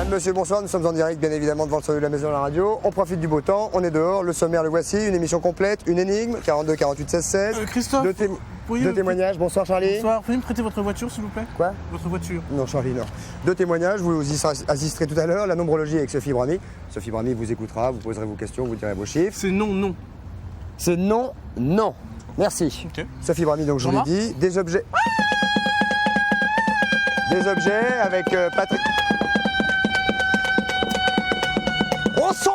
Madame, monsieur, bonsoir. Nous sommes en direct, bien évidemment, devant le studio de la maison de la radio. On profite du beau temps, on est dehors. Le sommaire, le voici. Une émission complète, une énigme, 42 48 16 16. Christophe, deux témoignages. Bonsoir, Charlie. bonsoir. Pouvez me prêter votre voiture, s'il vous plaît? Quoi? Votre voiture. Non, Charlie, non. Deux témoignages, vous y assisterez tout à l'heure. La nombrologie avec Sophie Brami. Sophie Brami vous écoutera, vous poserez vos questions, vous direz vos chiffres. C'est non, non. C'est non, non. Merci. Ok. Sophie Brami, donc je vous l'ai dit. Des objets. Des objets avec Patrick. Au son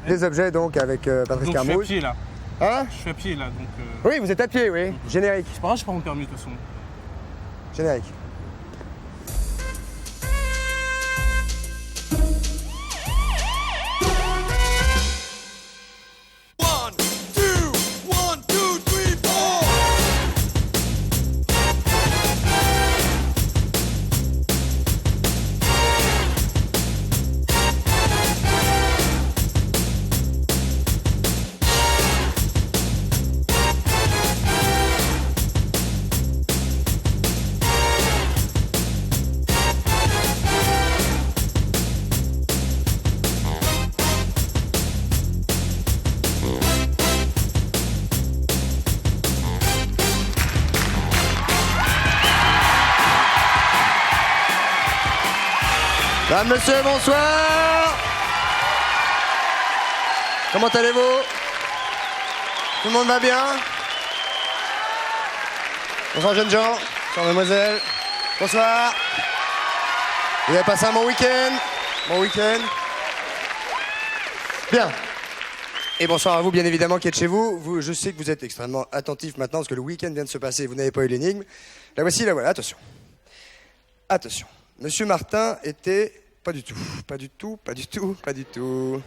Des objets donc avec Patrice Donc je suis à Carmouche. pied là. Hein? Je suis à pied là, donc. Oui, vous êtes à pied, oui. Générique. C'est pas grave, j'ai pas mon permis de toute façon. Générique. Madame, monsieur, bonsoir. Comment allez-vous? Tout le monde va bien? Bonsoir, jeunes gens. Bonsoir, mademoiselle. Bonsoir. Vous avez passé un bon week-end? Bon week-end? Bien. Et bonsoir à vous, bien évidemment, qui êtes chez vous. Je sais que vous êtes extrêmement attentifs maintenant, parce que le week-end vient de se passer et vous n'avez pas eu l'énigme. La voici, la voilà. Attention. Attention. Monsieur Martin était... Pas du tout, pas du tout, pas du tout, pas du tout.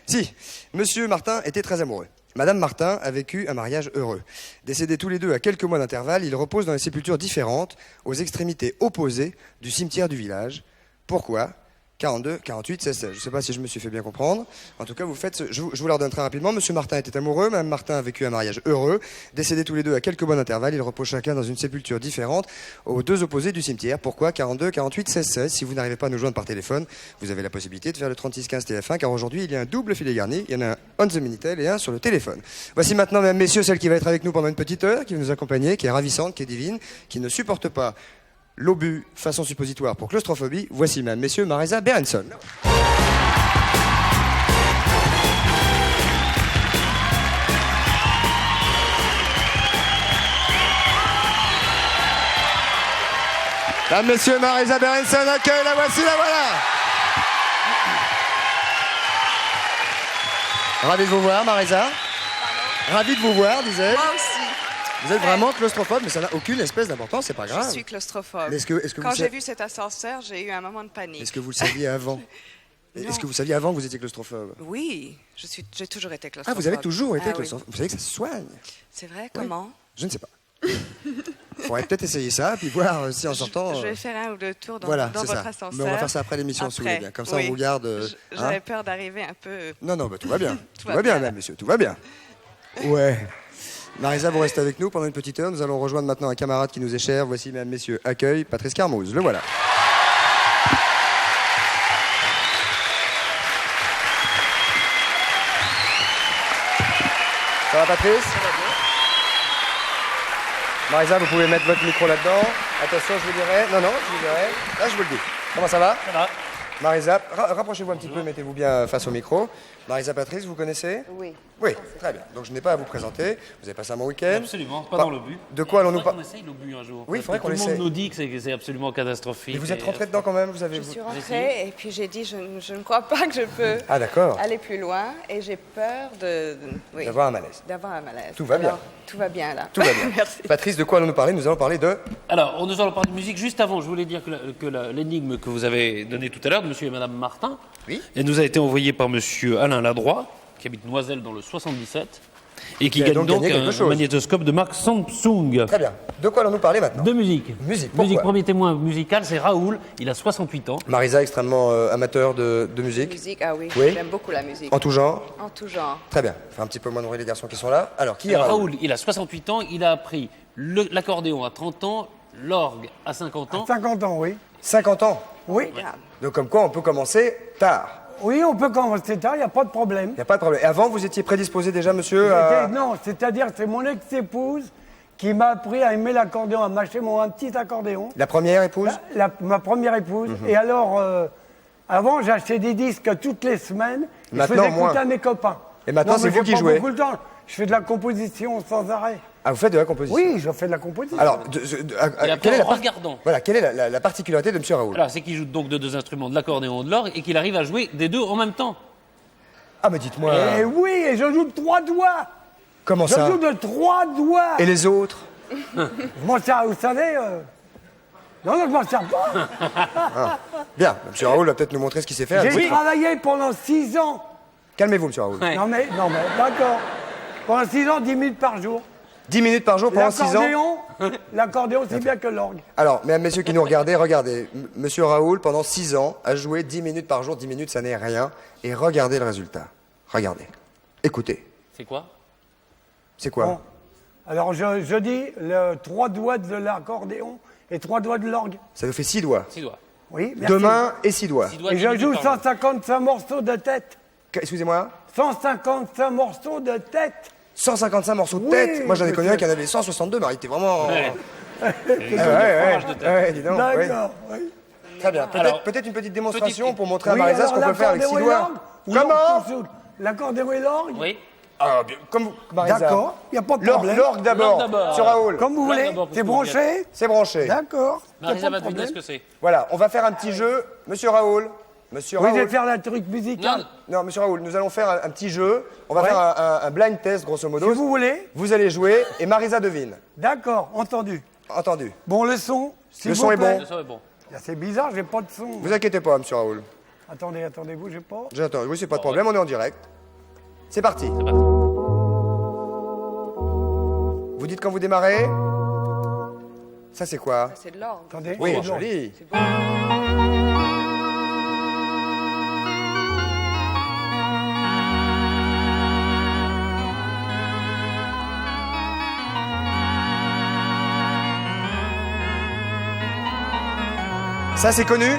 Si, Monsieur Martin était très amoureux. Madame Martin a vécu un mariage heureux. Décédés tous les deux à quelques mois d'intervalle, ils reposent dans des sépultures différentes, aux extrémités opposées du cimetière du village. Pourquoi? 42, 48, 16, 16. Je ne sais pas si je me suis fait bien comprendre. En tout cas, je vous leur donne très rapidement. Monsieur Martin était amoureux, Madame Martin a vécu un mariage heureux. Décédés tous les deux à quelques mois d'intervalle, ils reposent chacun dans une sépulture différente, aux deux opposés du cimetière. Pourquoi? 42, 48, 16, 16. Si vous n'arrivez pas à nous joindre par téléphone, vous avez la possibilité de faire le 36 15 TF1, car aujourd'hui, il y a un double filet garni. Il y en a un on the Minitel et un sur le téléphone. Voici maintenant, mesdames, messieurs, celle qui va être avec nous pendant une petite heure, qui va nous accompagner, qui est ravissante, qui est divine, qui ne supporte pas l'obus façon suppositoire pour claustrophobie. Voici, mesdames, messieurs, Marisa Berenson. Mesdames, messieurs, Marisa Berenson accueille, la voici, la voilà. Ravi de vous voir, Marisa. Ravi de vous voir, disais-je. Moi aussi. Vous êtes vraiment claustrophobe, mais ça n'a aucune espèce d'importance, c'est pas grave. Je suis claustrophobe. Est-ce que Quand vous j'ai vu cet ascenseur, j'ai eu un moment de panique. Est-ce que vous le saviez avant? Est-ce que vous saviez avant que vous étiez claustrophobe? Oui, j'ai toujours été Ah, claustrophobe. vous avez toujours été oui. claustrophobe. Vous savez que ça se soigne? C'est vrai, comment? Je ne sais pas. Il faudrait peut-être essayer ça, puis voir si en sortant... Je vais faire un ou deux tours dans, voilà, dans c'est votre ça. ascenseur. Mais on va faire ça après l'émission, si vous voulez bien. Comme ça, oui. on vous garde... J'avais peur d'arriver un peu... Non, non, bah, tout va bien. Tout Tout va va bien, bien. mesdames, messieurs, tout va bien. Ouais. Marisa, vous restez avec nous pendant une petite heure. Nous allons rejoindre maintenant un camarade qui nous est cher. Voici, mesdames, messieurs, accueille Patrice Carmouze. Le voilà. Ça va, Patrice? Ça va bien. Marisa, vous pouvez mettre votre micro là-dedans. Attention, je vous dirai. Non, non, je vous dirai. Là, je vous le dis. Comment ça va? Ça va. Marisa, rapprochez-vous un petit peu, mettez-vous bien face au micro. Marisa Patrice, vous connaissez? Oui. Oui, très bien. Donc je n'ai pas à vous présenter. Vous avez passé un bon week-end? Absolument, pas dans l'obus. De quoi allons-nous parler? parler? On essaye l'obus un jour. Oui, il faudrait Tout qu'on le monde l'essaye. nous dit que c'est absolument catastrophique. Et vous êtes rentré dedans quand même? Vous avez... Je suis rentrée et puis j'ai dit, je ne crois pas que je peux Ah d'accord. aller plus loin et j'ai peur oui, D'avoir un malaise. d'avoir un malaise. Tout va bien. Alors, tout va bien là. Tout va bien. Merci. Patrice, de quoi allons-nous parler? Nous allons parler de... Alors, nous allons parler de musique. Juste avant, je voulais dire que l'énigme que vous avez donnée tout à l'heure, de monsieur et madame Martin, Oui. elle nous a été envoyée par monsieur Alain Ladroit, qui habite Noiselle dans le 77, et qui a gagne donc donc gagné quelque un chose. magnétoscope de marque Samsung. Très bien. De quoi allons-nous parler maintenant? De musique. Musique, pourquoi? Musique, premier témoin musical, c'est Raoul, il a 68 ans. Marisa, extrêmement amateur de musique. Musique, ah oui, Oui. j'aime beaucoup la musique. En tout genre. En tout genre. Très bien. Enfin, un petit peu moins nourrir les garçons qui sont là. Alors, qui est Alors, Raoul? Raoul, il a 68 ans, il a appris l'accordéon à 30 ans, l'orgue à 50 ans. 50 ans, oui. 50 ans. Oui. Regarde. Donc comme quoi on peut commencer tard. Oui, on peut commencer tard, il n'y a pas de problème. Il n'y a pas de problème. Et avant, vous étiez prédisposé déjà, monsieur Non, c'est-à-dire c'est mon ex-épouse qui m'a appris à aimer l'accordéon, à m'acheter un petit accordéon. La première épouse Ma première épouse. Et alors, avant, j'achetais des disques toutes les semaines. Et Maintenant, je faisais écouter moins. à mes copains. Et maintenant, Non, mais c'est vous j'ai qui pas jouez. beaucoup de temps. Je fais de la composition sans arrêt. Ah, vous faites de la composition. Oui, je fais de la composition. Alors, Et après, quelle est la regardons. Voilà, quelle est la particularité de monsieur Raoul? Alors, c'est qu'il joue donc de deux instruments, de l'accordéon et de l'orgue, et qu'il arrive à jouer des deux en même temps. Ah, mais dites-moi, Et oui, et je joue de 3 doigts. comment Je ça? joue de 3 doigts. Et les autres? Je m'en sers, vous savez. Non, je m'en sers pas. Bien, monsieur Raoul va peut-être nous montrer ce qu'il sait faire. J'ai travaillé pendant 6 ans. Calmez-vous, monsieur Raoul. Ouais. Non, mais d'accord. Pendant 6 ans, 10 minutes par jour. 10 minutes par jour pendant 6 ans. L'accordéon, c'est bien que l'orgue. Alors, mesdames, messieurs qui nous regardez, regardez. Monsieur Raoul, pendant 6 ans, a joué 10 minutes par jour. 10 minutes, ça n'est rien. Et regardez le résultat. Regardez. Écoutez. C'est quoi? C'est quoi? Bon. Alors, je dis 3 doigts de l'accordéon et 3 doigts de l'orgue. Ça nous fait 6 doigts. 6 doigts. Oui, merci. 2 mains et 6 doigts. 6 doigts, Et 10 je minutes joue par jour. 155 morceaux de tête. Excusez-moi? 155 morceaux de tête. 155 morceaux de Oui, tête. Moi, j'en ai connu un monsieur. qui en avait 162. Marie, t'es vraiment... Ouais. Ouais, dis donc. oui. D'accord, oui. Très bien. Alors, Peut-être une petite démonstration petite- pour montrer à Oui, Marisa ce alors, qu'on peut faire avec 6 l'accordéon et doigts. l'orgue, ou Comment? l'orgue tout seul. L'accordéon et l'orgue. Oui. Ah, bien, comme Marisa. D'accord, il n'y a pas de L'orgue problème. l'orgue d'abord. L'orgue d'abord. Sur Raoul. Comme vous L'orgue voulez. d'abord, pour C'est que vous branché. C'est branché. D'accord. y a Marisa pas va de deviner ce problème. que c'est. Voilà, on va faire un petit jeu. Monsieur Raoul. Monsieur Oui, je vais Raoul. faire la truc musicale. Non, Non, monsieur Raoul, nous allons faire un petit jeu. On va Ouais. faire un blind test, grosso modo. Si vous voulez. Vous allez jouer et Marisa devine. D'accord, entendu. Entendu. Bon, le son. s'il Le vous son est plaît. bon. ça va bon. C'est bizarre, j'ai pas de son. Vous inquiétez pas, monsieur Raoul. Attendez, bougez pas. J'attends. Oui, c'est pas de problème, on est en direct. C'est parti. Vous dites quand vous démarrez. Ça, c'est quoi? C'est de l'orgue. Attendez. Oui, Oh, joli. C'est beau. Ça, c'est connu?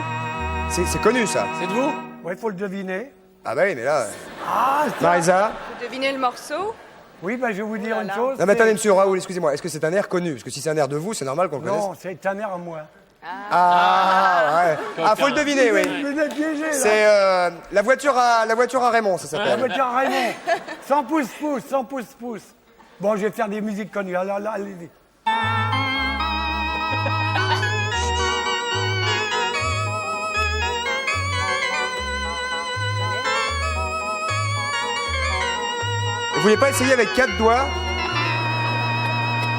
C'est connu, ça. C'est de vous? Ouais, il faut le deviner. Ah bah oui, mais là... Ah, ça. Marisa? Vous devinez le morceau? Oui, bah, je vais vous dire là une là. chose. Non, mais c'est- attendez, monsieur Raoul, excusez-moi. Est-ce que c'est un air connu? Parce que si c'est un air de vous, c'est normal qu'on le connaisse. Non, c'est ta mère à moi. Ah, ouais. Ah, faut le deviner, oui. Je vous ai piégé, là. C'est la voiture à Raymond, ça La s'appelle. voiture à Raymond. 100 pouces-pouces, 100 pouces-pouces. Bon, je vais faire des musiques connues. Alors là, allez-y. Vous voulez pas essayer avec 4 doigts?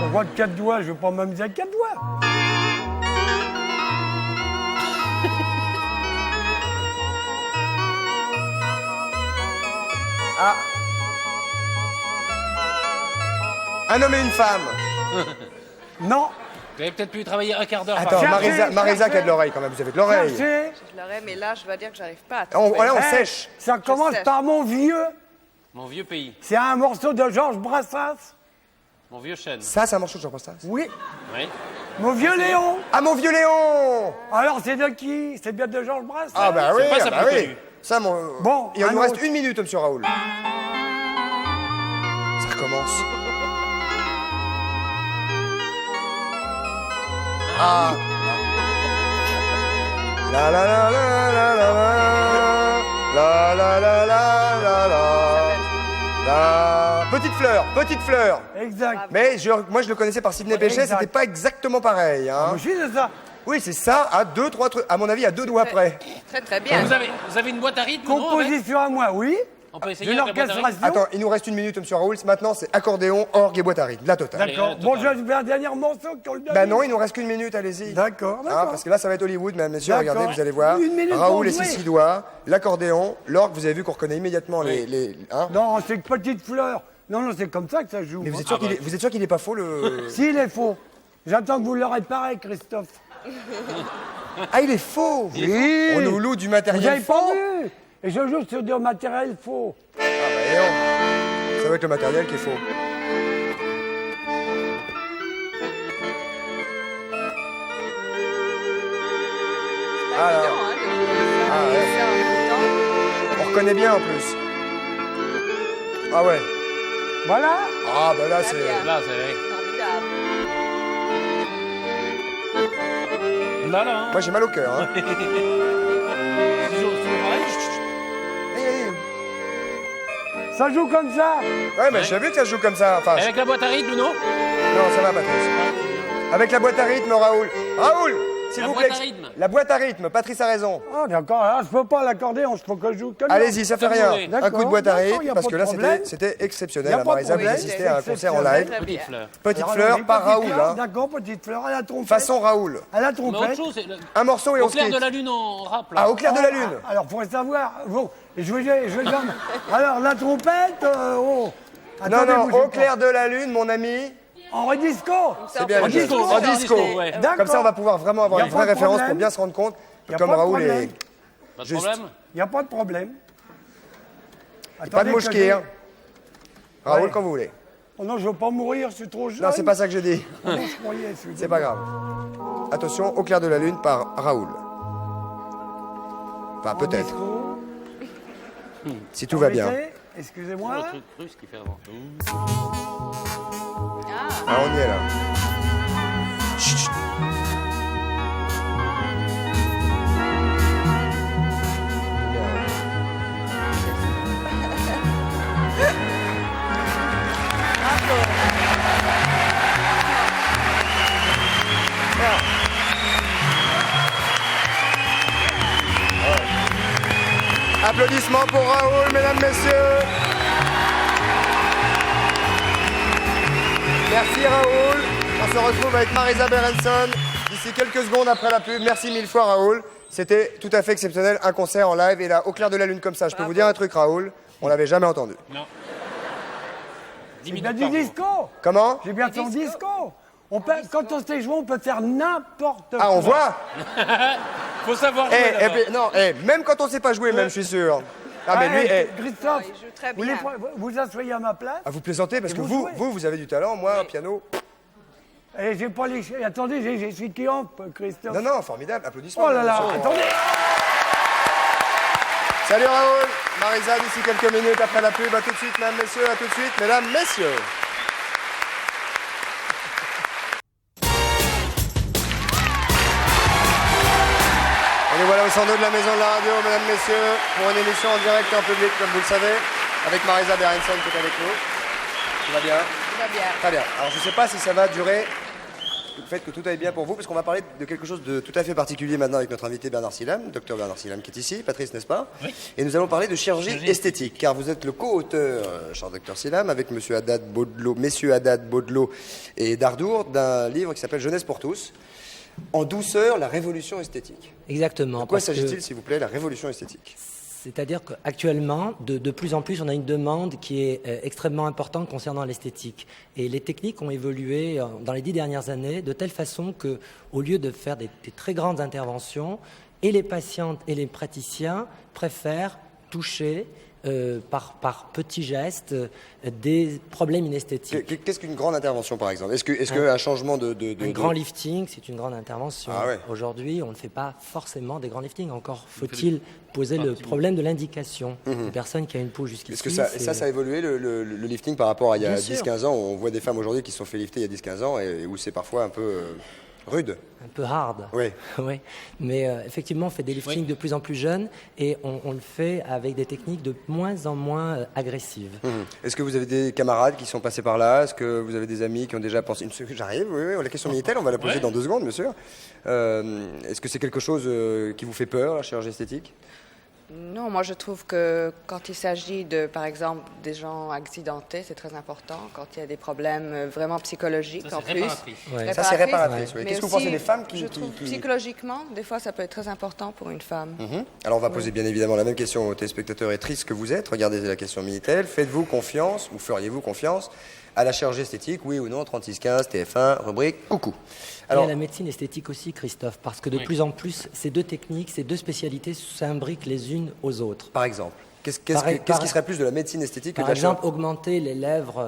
On voit de 4 doigts, je vais pas m'amuser avec 4 doigts. Ah. Un homme et une femme. Non, Vous avez peut-être pu travailler un quart d'heure Attends, par jour. Cherchez, Marisa qui a cherchez. de l'oreille quand même, vous avez de l'oreille. cherchez. Je l'aurais, mais là, je dois dire que j'arrive pas à On, trouver. voilà, on Eh, sèche. Ça commence sèche. par Mon Vieux. Mon vieux pays. C'est un morceau de Georges Brassens. Mon vieux chêne. Ça, c'est un morceau de Jean-Pascal. Oui. Oui. Mon vieux Léon. Ah, mon vieux Léon! Alors, c'est de qui? C'est bien de Georges Brassens. Ah, bah oui, pas ah sa bah plus oui. connue. Ça, mon. Bon, il un nous reste autre. 1 minute, monsieur Raoul. Ça recommence. Ah. La la la la la la la la la la la la. Petite fleur. Exact. Mais moi, je le connaissais par Sidney Bechet, Exact. c'était pas exactement pareil. Hein. Moi, je suis de ça. Oui, c'est ça, à 2-3 trucs. À mon avis, à 2 doigts près. Très, très bien. Vous avez une boîte à rythme, non, avec Composition à moi, oui. On peut De essayer avec la boîte à rythme. l'orchestration. Attends, il nous reste 1 minute, monsieur Raoul. Maintenant, c'est accordéon, orgue et boîte à rythme. La totale. Allez, D'accord. Bon, je total. vais un dernier morceau qu'on le donne. Bah non, il nous reste qu'une minute, allez-y. D'accord, Ah, d'accord. parce que là, ça va être Hollywood, mesdames, messieurs. D'accord. Regardez, vous allez voir. 1 minute Raoul et pour ses jouer. 6 doigts, l'accordéon, l'orgue, vous avez vu qu'on reconnaît immédiatement les hein. Non, c'est une petite fleur. Non, c'est comme ça que ça se joue. Mais vous moi. êtes sûr qu'il est, vous êtes sûr qu'il est pas faux, le... S'il est faux. J'attends que vous le réparez, Christophe. Ah, il est faux. Oui. On nous loue du Vous matériel n'avez pas faux. vu. Et je joue sur du matériel faux. Ah bah non. Ça va être le matériel qui est faux. Ah, là. évident, hein, de jouer ça, Ah, et ouais. ça en même temps. On reconnaît bien en plus. Ah ouais. Voilà. Ah bah là Très c'est... bien. Là, c'est... Formidable. Là, là. Hein. Moi j'ai mal au cœur. Hein. Toujours pareil. Ça joue comme ça. Ouais mais j'ai vu que ça se joue comme ça. Enfin, Avec la boîte à rythme, non? non ça va Patrice. Avec la boîte à rythme Raoul. Raoul, s'il La vous boîte plaît. à rythme. La boîte à rythme, Patrice a raison. Ah, d'accord, là, je peux pas l'accorder, on se faut que je joue que Allez-y, ça fait Comme vous rien. voulez. Un coup de D'accord, boîte à d'accord, rythme, y a parce pas que de là problème. c'était exceptionnel. Y a pas de Marisa, vous problème. assistez à un concert en Exceptionnel. live. Très Petite bien. fleur. Petite Alors, fleur allons-y, par petite Raoul. fleur, Hein. D'accord, petite fleur à la trompette. Façon Raoul. À la Mais autre trompette. chose, c'est... Un morceau et on Au se clair quitte. de la lune en rap, là. Ah, au clair de la lune. Alors, pour savoir, bon, je vais dire. Alors, la trompette, oh. Non, Attendez, non, bougez au pas. clair de la lune, mon ami. En redisco. C'est bien En le jeu. disco. En disco. ouais. D'accord. Comme ça, on va pouvoir vraiment avoir Y a une pas vraie de référence problème. pour bien se rendre compte. Y a Comme pas de Raoul problème. est Pas de juste. problème. Il n'y a pas de problème. Pas de Attendez que mouchkir. Raoul, Ouais. quand vous voulez. Oh non, je veux pas mourir, je suis trop jeune. Non, c'est pas ça que j'ai dit. Oh non, je croyais, excusez-moi. C'est pas grave. Attention, au clair de la lune par Raoul. Enfin, peut-être. Disco. Si tout va bien. Arrêtez, excusez-moi. Le truc russe qui fait avant. Ah, on y est là. Chut, chut. Applaudissements pour Raoul, mesdames, messieurs. Merci Raoul. On se retrouve avec Marisa Berenson d'ici quelques secondes après la pub. Merci mille fois Raoul. C'était tout à fait exceptionnel, un concert en live et là, au clair de la lune comme ça. Je peux vous dire un truc Raoul, on l'avait jamais entendu. Non. 10 Il y a minutes du par jour. disco. Comment? J'ai bien son disco. On peut, quand on sait jouer, on peut faire n'importe quoi. Ah, on voit? Faut savoir jouer, d'abord. Non, même quand on sait pas jouer, même, je suis sûr. Ah, mais lui, Christophe, Il joue très vous bien. vous asseyez à ma place. vous plaisantez parce Et que vous vous, jouez. vous avez du talent, moi, piano. Et j'ai pas les. Attendez, j'ai suis qui en, Christophe. Non, non, formidable, applaudissements. Oh là là, monsieur. attendez. Salut Raoul, Marisa d'ici quelques minutes après la pub. À tout de suite, mesdames, messieurs, à tout de suite, mesdames, messieurs. Et nous voilà au 102 de la maison de la radio, mesdames, messieurs, pour une émission en direct et en public, comme vous le savez, avec Marisa Berenson qui est avec nous. Tout va bien? Tout va bien. Très bien. Alors je ne sais pas si ça va durer, le fait que tout aille bien pour vous, parce qu'on va parler de quelque chose de tout à fait particulier maintenant avec notre invité Bernard Sillam, docteur Bernard Sillam qui est ici, Patrice, n'est-ce pas? Oui. Et nous allons parler de chirurgie esthétique, car vous êtes le co-auteur, cher docteur Sillam, avec messieurs Haddad Baudelot et Dardour, d'un livre qui s'appelle Jeunesse pour tous. En douceur, la révolution esthétique. Exactement. De quoi parce que- s'agit-il, s'il vous plaît, la révolution esthétique? C'est-à-dire qu'actuellement, de plus en plus, on a une demande qui est extrêmement importante concernant l'esthétique. Et les techniques ont évolué dans les 10 dernières années de telle façon que, au lieu de faire des très grandes interventions, et les patientes et les praticiens préfèrent toucher par petits gestes des problèmes inesthétiques. Qu'est-ce qu'une grande intervention, par exemple? Est-ce qu'un changement de... Un grand lifting, c'est une grande intervention. Ah ouais. Aujourd'hui, on ne fait pas forcément des grands liftings. Encore faut-il poser le problème de l'indication. Une personne qui a une peau jusqu'ici. Est-ce que ça a évolué, le lifting, par rapport à il y a Bien sûr. 10-15 ans? On voit des femmes aujourd'hui qui se sont fait lifter il y a 10-15 ans et où c'est parfois un peu rude. un peu hard. Oui. Oui. Mais effectivement, on fait des liftings de plus en plus jeunes et on le fait avec des techniques de moins en moins agressives. Est-ce que vous avez des camarades qui sont passés par là? Est-ce que vous avez des amis qui ont déjà pensé... J'arrive, oui, la question Minitel, on va la poser dans 2 secondes, bien sûr. Est-ce que c'est quelque chose qui vous fait peur, la chirurgie esthétique? Non, moi je trouve que quand il s'agit de, par exemple, des gens accidentés, c'est très important. Quand il y a des problèmes vraiment psychologiques Ça, en c'est plus. réparatrice. Ouais. Ça, c'est réparatrice, oui. Mais Qu'est-ce que vous aussi, pensez des femmes qui... Je trouve psychologiquement, des fois, ça peut être très important pour une femme. Alors on va poser bien évidemment la même question aux téléspectateurs et tristes que vous êtes. Regardez la question Minitel. Faites-vous confiance ou feriez-vous confiance à la chirurgie esthétique, oui ou non? 3615, TF1, rubrique coucou. Et Alors, à la médecine esthétique aussi, Christophe, parce que de plus en plus, ces deux techniques, ces deux spécialités s'imbriquent les unes aux autres. par exemple, qu'est-ce Par- qui serait plus de la médecine esthétique que Par de la chirurgie? exemple, augmenter les lèvres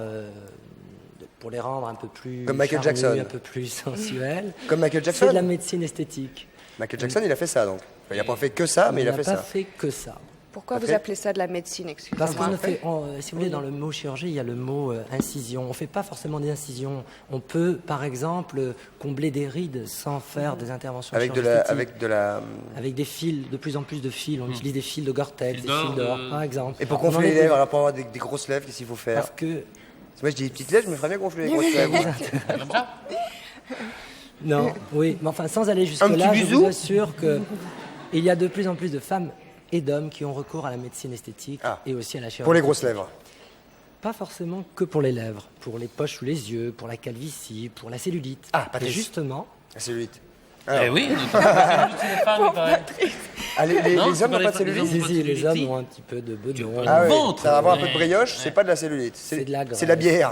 pour les rendre un peu plus Comme Michael charnues, Jackson. un peu plus sensuelles. Comme Michael C'est Jackson? de la médecine esthétique. Michael Jackson, il a fait ça, donc. Il n'a pas fait que ça, mais il a fait n'a pas ça. fait que ça. Pourquoi vous Après- appelez ça de la médecine, Parce qu'on excusez-moi? ne fait, si vous voulez, dans le mot chirurgie, il y a le mot incision. On ne fait pas forcément des incisions. On peut, par exemple, combler des rides sans faire des interventions Avec de chirurgicales. la... Avec des fils, de plus en plus de fils. On utilise des fils de Gore-Tex, Fils des fils d'or, d'or, par exemple. Et pour On en gonfler les est- lèvres, alors pour avoir des grosses lèvres, qu'est-ce qu'il faut faire? Parce que Moi, je dis des petites lèvres, je me ferais bien gonfler les grosses lèvres. Comme ça non, oui, mais enfin, sans aller Un jusque-là, petit je bisou vous assure que il y a de plus en plus de femmes et d'hommes qui ont recours à la médecine esthétique Ah. et aussi à la chirurgie. Pour les grosses lèvres. Pas forcément que pour les lèvres, pour les poches sous les yeux, pour la calvitie, pour la cellulite. Ah, et Patrice. justement, La cellulite. Eh oui, c'est les femmes, il paraît. Ah, les Non, hommes c'est n'ont pas pas de les- les cellulite? hommes. si, pas de si, les cellulite, hommes si. ont un petit peu de bedon. Ah oui, ventre, ça va avoir un peu ouais. de brioche, c'est pas de la cellulite. C'est de la C'est la bière.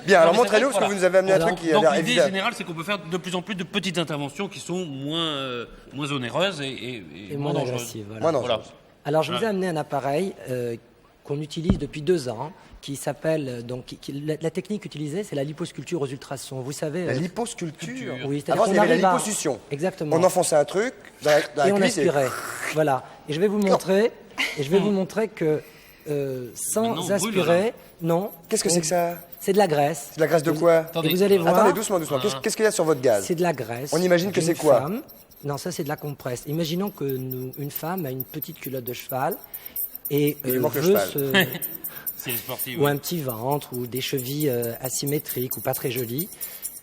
Bien, alors Non, mais c'est montrez-nous, vrai parce que que vous nous avez amené un voilà. truc qui a Donc l'air l'idée évident. générale, c'est qu'on peut faire de plus en plus de petites interventions qui sont moins onéreuses et Et moins dangereuses. agressives. Voilà. Moi, non. Voilà. Alors, je vous ai amené un appareil qu'on utilise depuis 2 ans, qui s'appelle donc la technique utilisée, c'est la liposculpture aux ultrasons. Vous savez, La liposculpture. oui, c'est-à-dire Avant, qu'on il y avait la arrive à- liposuction. Exactement. On enfonçait un truc dans la et on cuisse et- aspirait. Voilà. Et je vais vous montrer. Et je vais vous montrer que sans Maintenant, on brûle, aspirer, non. Qu'est-ce que c'est que ça? C'est de la graisse. C'est de la graisse de quoi? Attendez. Et vous allez voir. Attendez, doucement, doucement. Qu'est-ce qu'il y a sur votre gaz? C'est de la graisse. On imagine que d'une c'est quoi? femme. Non, ça c'est de la compresse. Imaginons que une femme a une petite culotte de cheval et Il lui manque le veut cheval. C'est sportif. ou un petit ventre ou des chevilles asymétriques ou pas très jolies.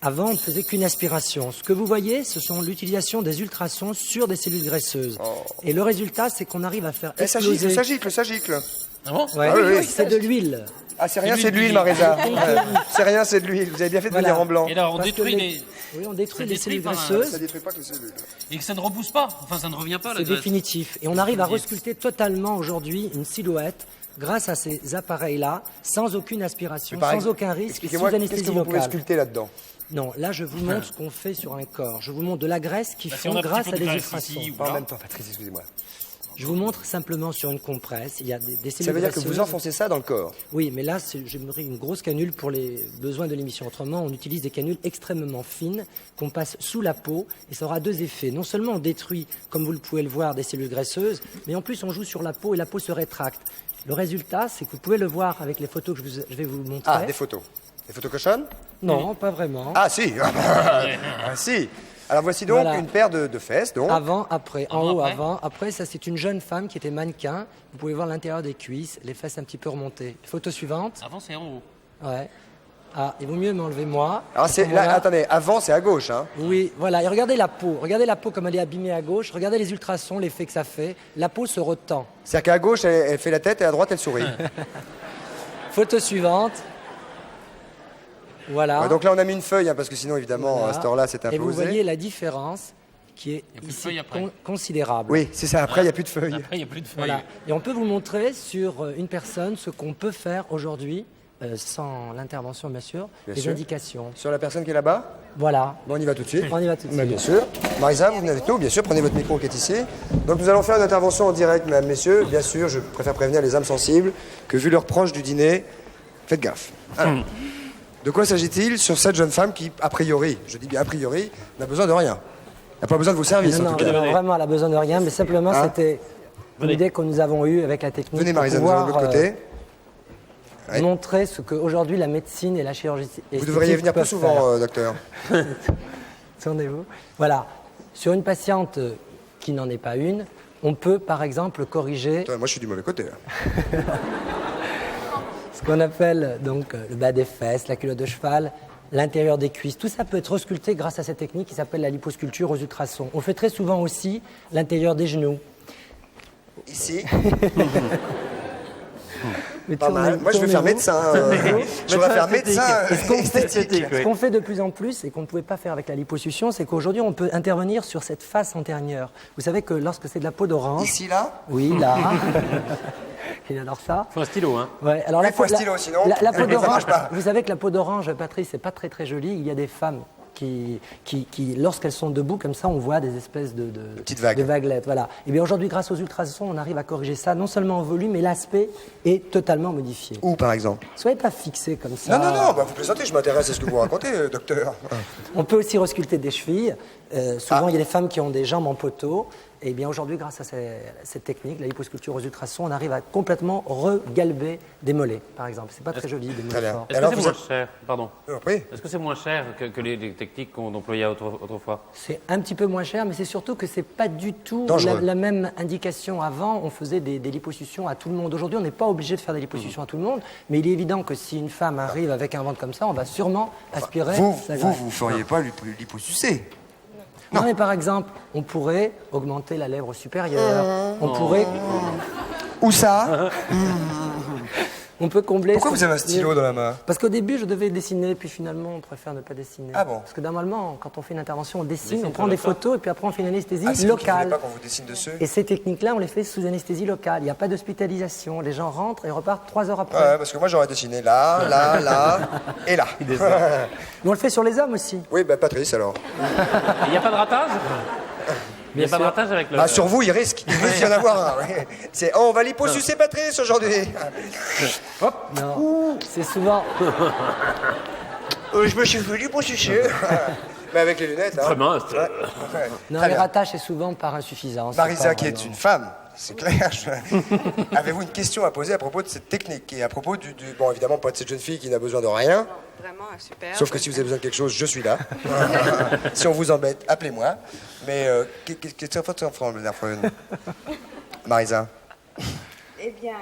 Avant, on ne faisait qu'une aspiration. Ce que vous voyez, ce sont l'utilisation des ultrasons sur des cellules graisseuses. Et le résultat, c'est qu'on arrive à faire Eh, ça gicle, exploser. ça gicle, ça gicle. Ah bon Ouais. Ah oui, oui. C'est de l'huile. Ah, c'est rien, C'est c'est de l'huile, l'huile. Marisa. Ouais. C'est rien, c'est de l'huile. Vous avez bien fait de Voilà. venir en blanc. Et là, on Parce détruit que les... Oui, on détruit Ça les détruit cellules par un- Ça graisseuses. détruit pas que les cellules. Et que ça ne repousse pas. Enfin, ça ne revient pas, la C'est graisse. définitif. Et on arrive à resculpter totalement aujourd'hui une silhouette grâce à ces appareils-là, sans aucune aspiration, Mais par sans exemple, aucun risque, et sous Expliquez-moi, qu'est-ce anesthésie que vous pouvez locale. sculpter là-dedans? Non, là je vous montre ce qu'on fait sur un corps. Je vous montre de la graisse qui Bah, si fond on a un petit grâce peu à de des graisse ultrasons. ici, Pas en Là. même temps, Patrice, excusez-moi. Je vous montre simplement sur une compresse. Il y a des cellules Ça veut dire que vous graisseuses. enfoncez ça dans le corps. Oui, mais là, j'aimerais une grosse canule pour les besoins de l'émission. Autrement, on utilise des canules extrêmement fines qu'on passe sous la peau et ça aura 2 effets. Non seulement on détruit, comme vous le pouvez le voir, des cellules graisseuses, mais en plus on joue sur la peau et la peau se rétracte. Le résultat, c'est que vous pouvez le voir avec les photos que je vais vous montrer. Ah, des photos. Des photos cochonnes? Non, pas vraiment. Ah, si. Ah, si. Alors voici donc Voilà. une paire de fesses, donc. Avant, après. En Avant, haut, après. avant. Après, ça, c'est une jeune femme qui était mannequin. Vous pouvez voir l'intérieur des cuisses, les fesses un petit peu remontées. Photo suivante. Avant, c'est en haut. Ouais. Ah, il vaut mieux m'enlever moi. Alors c'est là, Voilà. attendez, avant c'est à gauche, hein. Oui, voilà. Et regardez la peau. Regardez la peau comme elle est abîmée à gauche. Regardez les ultrasons, l'effet que ça fait. La peau se retend. C'est-à-dire qu'à gauche elle fait la tête et à droite elle sourit. Photo suivante. Voilà. Ouais, donc là on a mis une feuille, hein, parce que sinon évidemment Voilà. à cette heure-là c'est un Et peu vous osé. voyez la différence qui est plus de ici feuilles après. considérable. Oui, c'est ça. Après il n'y a plus de feuilles. Après, il n'y a plus de feuilles. Voilà. Et on peut vous montrer sur une personne ce qu'on peut faire aujourd'hui, sans l'intervention bien sûr, Bien les sûr. indications. Sur la personne qui est là-bas. Voilà. Bon, on y va tout de suite. On y va tout de Mais suite. bien sûr. Marisa, vous venez avec nous, bien sûr, prenez votre micro qui est ici. Donc nous allons faire une intervention en direct, mesdames, messieurs. Bien sûr, je préfère prévenir les âmes sensibles que vu leur proche du dîner, faites gaffe. Alors, de quoi s'agit-il sur cette jeune femme qui, a priori, je dis bien a priori, n'a besoin de rien? Elle n'a pas besoin de vos services, Non, en non, tout cas. non, vraiment, elle a besoin de rien, mais simplement Hein c'était une idée que nous avons eue avec la technique Venez, pour Marisa, nous allons de pouvoir l'autre côté. Ouais. montrer ce qu'aujourd'hui la médecine et la chirurgie Vous esthétique devriez venir plus peuvent souvent, faire. docteur. Tournez-vous. Voilà. Sur une patiente qui n'en est pas une, on peut par exemple corriger Attends, moi, je suis du mauvais côté. Là. ce qu'on appelle donc le bas des fesses, la culotte de cheval, l'intérieur des cuisses. Tout ça peut être resculpté grâce à cette technique qui s'appelle la liposculpture aux ultrasons. On fait très souvent aussi l'intérieur des genoux. Ici, Mais pas mal. tournez- Moi, je vais faire tournez-vous. médecin. Je vais faire médecin esthétique. Ce qu'on fait de plus en plus et qu'on ne pouvait pas faire avec la liposuction, c'est qu'aujourd'hui on peut intervenir sur cette face antérieure. Vous savez que lorsque c'est de la peau d'orange, Ici, là. oui là, il adore ça. Faut un stylo, hein. Ouais, alors Oui, la faut peau, un stylo, sinon, la peau ça d'orange, marche pas. vous savez que la peau d'orange, Patrice, c'est pas très très joli. Il y a des femmes qui lorsqu'elles sont debout comme ça, on voit des espèces de petites vagues. de vaguelettes. Voilà. Et bien aujourd'hui, grâce aux ultrasons, on arrive à corriger ça, non seulement en volume, mais l'aspect est totalement modifié. Où, par exemple? Soyez pas fixés comme ça. Non, non, non, bah, vous plaisantez, je m'intéresse à ce que vous racontez, docteur. On peut aussi resculpter des chevilles. Souvent, il y a des femmes qui ont des jambes en poteau. Et bien aujourd'hui, grâce à cette technique, la liposculpture aux ultrasons, on arrive à complètement regalber des mollets, par exemple. C'est pas très joli, des mollets bien. forts. Est-ce Alors, que c'est vous moins cher? Pardon. Oui. Est-ce que c'est moins cher que les techniques qu'on employait autrefois? C'est un petit peu moins cher, mais c'est surtout que c'est pas du tout Dangereux. la même indication. Avant, on faisait des liposuctions à tout le monde. Aujourd'hui, on n'est pas obligé de faire des liposuctions à tout le monde, mais il est évident que si une femme arrive avec un ventre comme ça, on va sûrement aspirer sa graisse. Vous feriez pas l'hyposucé. Non, mais par exemple, on pourrait augmenter la lèvre supérieure. On pourrait. Où ça? On peut combler. Pourquoi ce- vous avez un stylo dans la main? Parce qu'au début, je devais dessiner, puis finalement, on préfère ne pas dessiner. Ah bon? Parce que normalement, quand on fait une intervention, on dessine, Dessine on prend sur des le corps. photos, et puis après, on fait une anesthésie Ah, c'est vous qui voulez locale. pas qu'on vous dessine dessus? Et ces techniques-là, on les fait sous anesthésie locale. Il n'y a pas d'hospitalisation. Les gens rentrent et repartent 3 heures après. Ouais, parce que moi j'aurais dessiné là, là, là et là. Mais on le fait sur les hommes aussi. Oui, bah Patrice alors. Il n'y a pas de ratage? Il n'y a pas de ratage avec le... Ah, sur vous, il risque d'y en avoir un. Ouais. C'est on va liposucer Patrice aujourd'hui. Non, c'est souvent. Je me suis fait liposucer. Mais avec les lunettes. Hein. Très mince. Ouais. Non, Très les bien. ratages, c'est souvent par insuffisance. Marisa, C'est pas qui est vraiment- une femme, c'est clair. Avez-vous une question à poser à propos de cette technique et à propos du... Bon, évidemment, pas de cette jeune fille qui n'a besoin de rien. Vraiment super. Sauf que si vous avez besoin de quelque chose, je suis là. Si on vous embête, appelez-moi. Mais qu'est-ce que tu en feras, Marisa? Eh bien,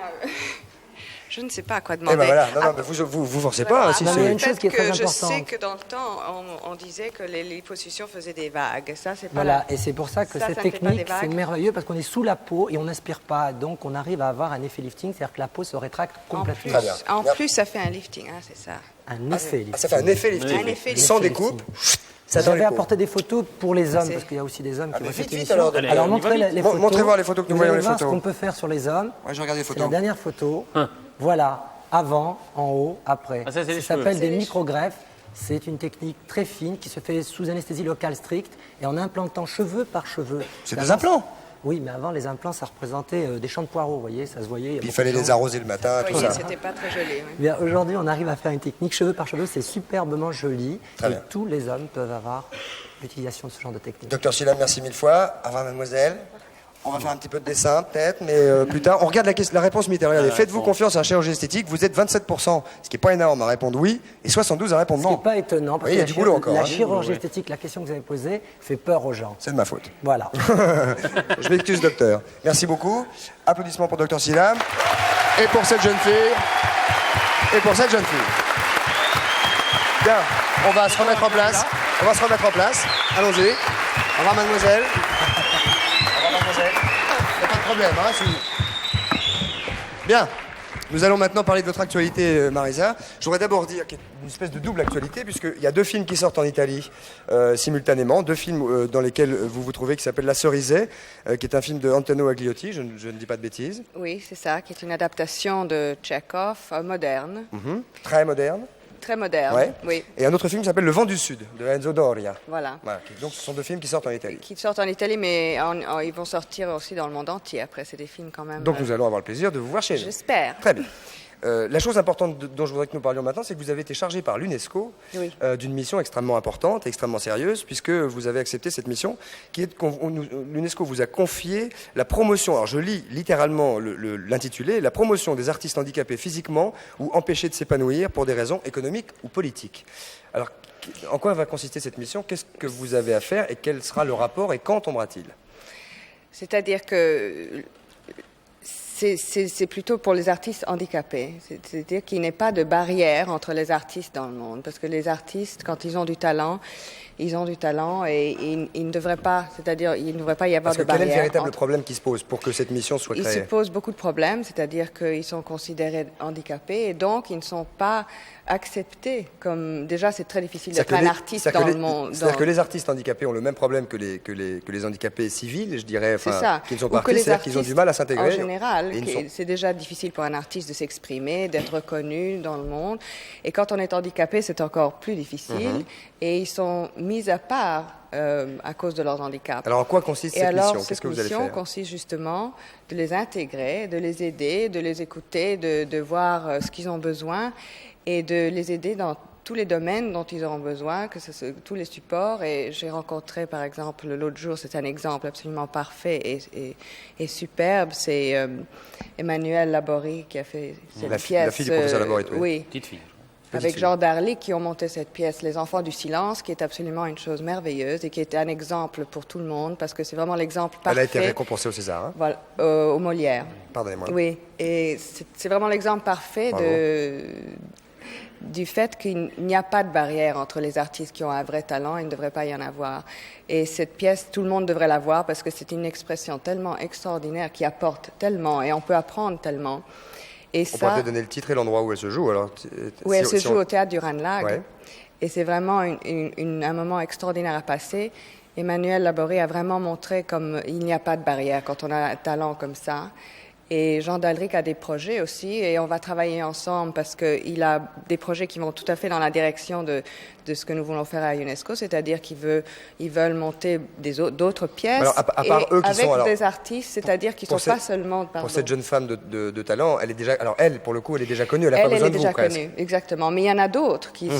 je ne sais pas à quoi Eh demander. ben voilà, non, mais vous forcez pas. hein, si Non, mais il y a c'est... une chose qui est très Je sais importante. que dans le temps, on disait que les liposuctions faisaient des vagues. Ça, c'est pas Voilà, et c'est pour ça que Ça cette ne fait pas technique, des vagues. c'est merveilleux parce qu'on est sous la peau et on n'inspire pas. Donc, on arrive à avoir un effet lifting, c'est-à-dire que la peau se rétracte En plus, complètement. Très bien. en plus, ça fait un lifting, hein, c'est ça. Un effet lifting. Ah, ça fait un effet lifting. Un effet Sans lifting. découpe. Ça Sans devait découpe. apporter des photos pour les hommes, C'est- parce qu'il y a aussi des hommes qui mais voient cette vite, vite, émission. alors, Allez, Alors, on y montrez va vite. les photos. Montrez voir les photos que nous Vous voyons, allez les voir photos. ce qu'on peut faire sur les hommes. Ouais, je regarde les C'est la photos. dernière photo. Voilà, avant, en haut, après. Ah, ça, c'est les Ça cheveux. s'appelle C'est des les microgreffes. C'est une technique très fine qui se fait sous anesthésie locale stricte et en implantant cheveu par cheveu. C'est des implants. Oui, mais avant, les implants, ça représentait des champs de poireaux, vous voyez, ça se voyait. Puis il fallait les arroser le matin, Oui, tout ça. c'était pas très joli. oui. Bien, aujourd'hui, on arrive à faire une technique cheveu par cheveu, c'est superbement joli. Très et bien. tous les hommes peuvent avoir l'utilisation de ce genre de technique. Docteur Silam, merci mille fois. Au revoir, mademoiselle. On va faire un petit peu de dessin, peut-être, mais plus tard. On regarde la réponse militaire. Regardez, faites-vous confiance à un chirurgien esthétique. Vous êtes 27%, ce qui n'est pas énorme, à répondre oui, et 72% à répondre Ce qui non. n'est pas étonnant, parce Oui, il y a que du boulot encore, la hein. chirurgie esthétique, la question que vous avez posée, fait peur aux gens. C'est de ma faute. Voilà. Je m'excuse, docteur. Merci beaucoup. Applaudissements pour docteur Silam. Et pour cette jeune fille. Et pour cette jeune fille. Bien, on va se remettre en place. On va se remettre en place. Allons-y. Au revoir, mademoiselle. Au revoir, mademoiselle. Il n'y a pas de problème, hein, Bien. Nous allons maintenant parler de votre actualité, Marisa. Je voudrais d'abord dire qu'il y a une espèce de double actualité, puisqu'il y a 2 films qui sortent en Italie simultanément. 2 films dans lesquels vous vous trouvez, qui s'appellent La Cerisée, qui est un film de Antonio Agliotti, je ne dis pas de bêtises. Oui, c'est ça, qui est une adaptation de Tchekhov, moderne, Très moderne. très moderne. Ouais. Oui, Et un autre film qui s'appelle Le Vent du Sud, de Enzo Doria. voilà. Voilà. Donc ce sont 2 films qui sortent en Italie. Qui sortent en Italie, mais ils vont sortir aussi dans le monde entier. Après, c'est des films quand même. Donc nous allons avoir le plaisir de vous voir chez nous. J'espère. Très bien. La chose importante dont je voudrais que nous parlions maintenant, c'est que vous avez été chargé par l'UNESCO Oui. d'une mission extrêmement importante, extrêmement sérieuse, puisque vous avez accepté cette mission qui est l'UNESCO vous a confié la promotion, alors je lis littéralement l'intitulé, la promotion des artistes handicapés physiquement ou empêchés de s'épanouir pour des raisons économiques ou politiques. Alors, en quoi va consister cette mission? Qu'est-ce que vous avez à faire et quel sera le rapport et quand tombera-t-il? C'est-à-dire que c'est plutôt pour les artistes handicapés. C'est-à-dire qu'il n'y ait pas de barrière entre les artistes dans le monde. Parce que les artistes, quand ils ont du talent, ils ont du talent et ils ne devraient pas, c'est-à-dire il ne devrait pas y avoir Parce que de quel est barrière. le véritable entre- problème qui se pose pour que cette mission soit Il se créée? pose beaucoup de problèmes, c'est-à-dire qu'ils sont considérés handicapés et donc ils ne sont pas acceptés comme... Déjà, c'est très difficile d'être un artiste dans le monde. C'est-à-dire que les artistes handicapés ont le même problème que les handicapés civils, je dirais, C'est enfin, ça. qui ne sont Ou pas que les artistes, c'est-à-dire qu'ils ont du artistes, mal à s'intégrer. En général, et ils ne sont- c'est déjà difficile pour un artiste de s'exprimer, d'être reconnu dans le monde. Et quand on est handicapé, c'est encore plus difficile. Mhm. Et ils sont mis à part à cause de leur handicap. Alors en quoi consiste Et cette alors, mission? Qu'est-ce cette que vous allez mission faire? consiste justement de les intégrer, de les aider, de les écouter, de voir ce qu'ils ont besoin et de les aider dans tous les domaines dont ils auront besoin, que ce soit tous les supports. Et j'ai rencontré, par exemple, l'autre jour, c'est un exemple absolument parfait et superbe, c'est Emmanuel Laborie qui a fait cette pièce. La fille du professeur Laborie, oui. Oui. Petite fille. Avec Jean Darly qui ont monté cette pièce, Les Enfants du Silence, qui est absolument une chose merveilleuse et qui est un exemple pour tout le monde, parce que c'est vraiment l'exemple parfait. Elle a été récompensée au César. Hein. Voilà, au Molière. Pardonnez-moi. Oui, et c'est vraiment l'exemple parfait du fait qu'il n'y a pas de barrière entre les artistes qui ont un vrai talent, il ne devrait pas y en avoir. Et cette pièce, tout le monde devrait la voir parce que c'est une expression tellement extraordinaire qui apporte tellement et on peut apprendre tellement. Et On peut peut-être donner le titre et l'endroit où elle se joue. Alors, oui, elle se joue au théâtre du Ranelagh. Ouais. Et c'est vraiment un moment extraordinaire à passer. Emmanuel Laborie a vraiment montré comme il n'y a pas de barrière quand on a un talent comme ça. Et Jean Dalric a des projets aussi et on va travailler ensemble parce qu'il a des projets qui vont tout à fait dans la direction de ce que nous voulons faire à UNESCO, c'est-à-dire qu'ils veulent monter d'autres pièces alors, à part eux qui avec sont, alors, des artistes, c'est-à-dire qui ne sont pas seulement... Pour cette jeune femme de talent, elle est déjà... Alors elle, pour le coup, elle est déjà connue, elle n'a pas Elle besoin est de vous, déjà presque. connue, exactement. Mais il y en a d'autres qui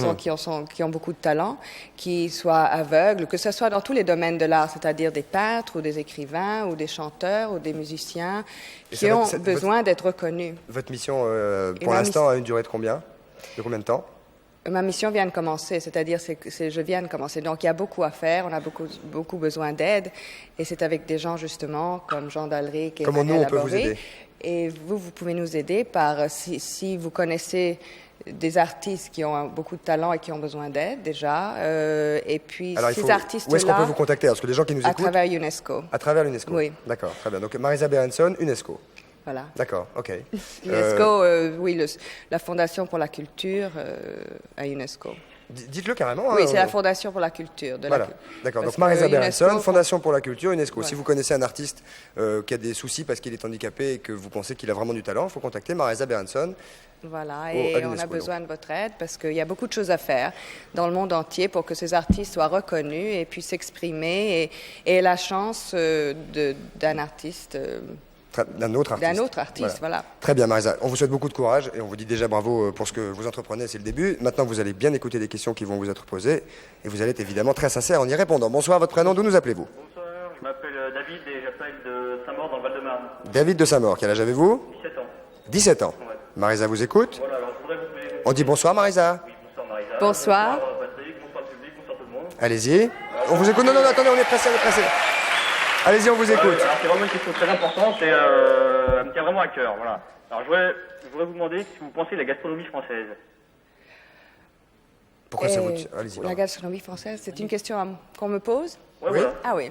ont beaucoup de talent, qui soient aveugles, que ce soit dans tous les domaines de l'art, c'est-à-dire des peintres ou des écrivains ou des chanteurs ou des musiciens qui ont besoin d'être reconnus. Votre mission, pour l'instant, a une durée de combien de temps? Ma mission vient de commencer, c'est-à-dire je viens de commencer. Donc il y a beaucoup à faire, on a beaucoup besoin d'aide, et c'est avec des gens justement comme Jean Dalric et Comment nous, on peut vous aider? Et vous pouvez nous aider par, si vous connaissez des artistes qui ont beaucoup de talent et qui ont besoin d'aide déjà, et puis alors, ces artistes-là... Où est-ce qu'on peut vous contacter? Parce que les gens qui nous écoutent... À travers UNESCO. À travers l'UNESCO? Oui. D'accord, très bien. Donc Marisa Berenson, UNESCO. Voilà. D'accord, ok. UNESCO, oui, la Fondation pour la culture à UNESCO. Dites-le carrément. Oui, hein, c'est la Fondation pour la culture. Voilà, d'accord. Parce Donc Marisa que Berenson, UNESCO, Fondation pour la culture, UNESCO. Ouais. Si vous connaissez un artiste qui a des soucis parce qu'il est handicapé et que vous pensez qu'il a vraiment du talent, il faut contacter Marisa Berenson. Voilà, à et on l'UNESCO, a besoin de votre aide parce qu'il y a beaucoup de choses à faire dans le monde entier pour que ces artistes soient reconnus et puissent s'exprimer et aient la chance d'un artiste... D'un autre artiste. Voilà. Très bien, Marisa. On vous souhaite beaucoup de courage et on vous dit déjà bravo pour ce que vous entreprenez, c'est le début. Maintenant, vous allez bien écouter les questions qui vont vous être posées et vous allez être évidemment très sincère en y répondant. Bonsoir, votre prénom, d'où nous appelez-vous? Bonsoir, je m'appelle David et j'appelle de Saint-Maur dans le Val-de-Marne. David de Saint-Maur, quel âge avez-vous? 17 ans. 17 ans. Ouais. Marisa vous écoute. Voilà, alors je voudrais vous poser... On dit bonsoir, Marisa. Oui, bonsoir Marisa. Bonsoir. Bonsoir Patrick, bonsoir public, bonsoir tout le monde. Allez-y. On vous écoute. Non, attendez, on est pressé. Allez-y, on vous écoute. Alors c'est vraiment une question très importante et elle me tient vraiment à cœur, voilà. Alors je voudrais vous demander si vous pensez de la gastronomie française. Pourquoi ça vous... Allez-y. La pardon. gastronomie française, c'est une question qu'on me pose? Ouais, Oui. voilà. Ah oui.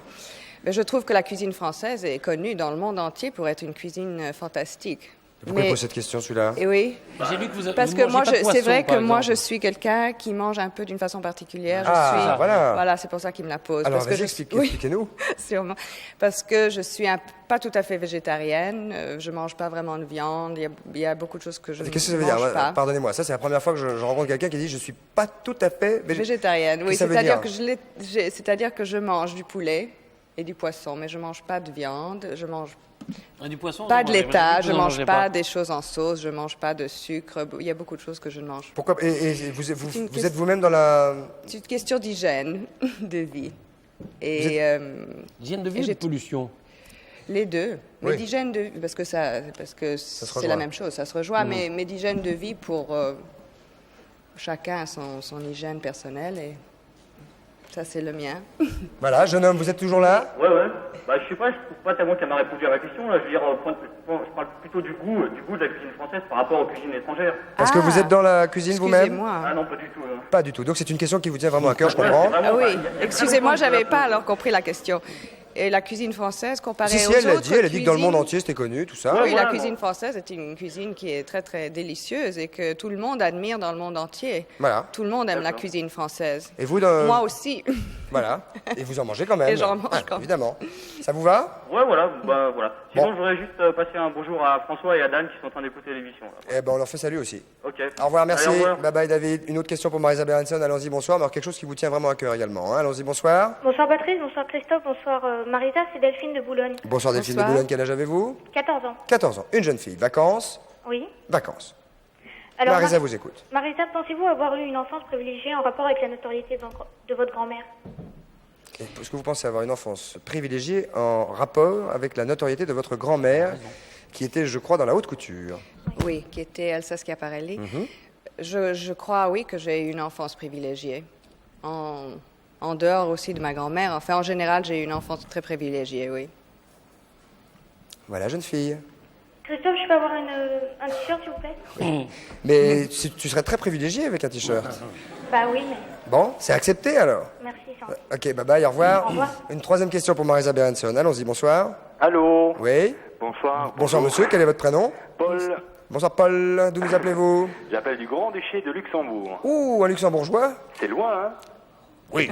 Mais je trouve que la cuisine française est connue dans le monde entier pour être une cuisine fantastique. Pourquoi il pose cette question, celui-là? Et oui. J'ai lu que vous Parce vous que mangez moi, pas de c'est poisson, vrai que par moi, exemple. je suis quelqu'un qui mange un peu d'une façon particulière. Ah, voilà. Voilà, c'est pour ça qu'il me la pose. Alors, parce que vas-y, oui, expliquez-nous. sûrement. Parce que je suis pas tout à fait végétarienne. Je mange pas vraiment de viande. Il y a beaucoup de choses que je ne Qu'est-ce que ça veut dire? mange pas. Pardonnez-moi, ça c'est la première fois que je rencontre quelqu'un qui dit je suis pas tout à fait Végétarienne, oui. Qu'est-ce que ça veut C'est-à-dire dire c'est-à-dire que je mange du poulet et du poisson, mais je mange pas de viande. Je mange Du poisson, pas vous de mangez- laitage, vous je en mange mangez pas des choses en sauce, je mange pas de sucre. Il y a beaucoup de choses que je ne mange. Pourquoi? Et vous une êtes question- vous-même dans la... C'est une question d'hygiène de vie. Et Hygiène de Et vie ou j'ai- de pollution? les deux. Oui. Mais d'hygiène de vie, parce que se c'est rejoint. la même chose, ça se rejoint, mais d'hygiène de vie pour chacun son hygiène personnelle. Et ça, c'est le mien. Voilà, jeune homme, vous êtes toujours là? Ouais. Bah je sais pas, je trouve pas tellement qu'elle m'a répondu à ma question. Là, je veux dire, je parle plutôt du goût de la cuisine française par rapport aux cuisines étrangères. Est-ce que vous êtes dans la cuisine vous-même? Excusez-moi. Ah non, pas du tout. Pas du tout. Donc c'est une question qui vous tient vraiment à cœur, je Ouais, comprends. c'est vraiment- Ah oui, il y a excusez-moi, très longtemps que j'avais je pas la alors compris la question. Et la cuisine française comparée Si, aux elle l'a autres dit, elle a dit que dans le monde cuisines- entier c'était connu, tout ça. Ouais. Oui, la voilà, cuisine bon. française est une cuisine qui est très très délicieuse et que tout le monde admire dans le monde entier. Voilà. Tout le monde aime la D'accord. cuisine française. Et vous, dans... Moi aussi. Voilà. Et vous en mangez quand même. Et j'en mange Ouais, quand même. évidemment. Ça vous va? Ouais, voilà, bah voilà. Sinon, Bon. je voudrais juste passer un bonjour à François et à Dan qui sont en train d'écouter l'émission. Là. Eh ben, on leur fait salut aussi. Ok. Au revoir, merci. Allez, au revoir. Bye bye, David. Une autre question pour Marisa Berenson. Allons-y, bonsoir. Mais alors, quelque chose qui vous tient vraiment à cœur également. Hein. Allons-y, bonsoir. Bonsoir Patrice, bonsoir Christophe, bonsoir Marisa, c'est Delphine de Boulogne. Bonsoir, Delphine de Bonsoir. Boulogne. Quel âge avez-vous? 14 ans. 14 ans. Une jeune fille. Vacances? Oui. Vacances. Alors, Marisa vous écoute. Marisa, pensez-vous avoir eu une enfance privilégiée en rapport avec la notoriété de votre grand-mère? Est-ce que vous pensez avoir une enfance privilégiée en rapport avec la notoriété de votre grand-mère, qui était, je crois, dans la haute couture? Oui, qui était Elsa Schiaparelli. Je crois, oui, que j'ai eu une enfance privilégiée. En dehors aussi de ma grand-mère. Enfin, en général, j'ai eu une enfance très privilégiée, oui. Voilà, jeune fille. Christophe, je peux avoir un t-shirt, s'il vous plaît? Mais tu serais très privilégié avec un t-shirt. Bah oui, mais Bon, c'est accepté alors. merci, Jean. Ok, bye bye, au revoir. Au revoir. Une troisième question pour Marisa Berenson. Allons-y, bonsoir. Allô. Oui. Bonsoir. Bonsoir monsieur, quel est votre prénom? Paul. Bonsoir Paul, d'où nous appelez-vous? J'appelle du Grand-Duché de Luxembourg. Ouh, un luxembourgeois? C'est loin, hein? Oui,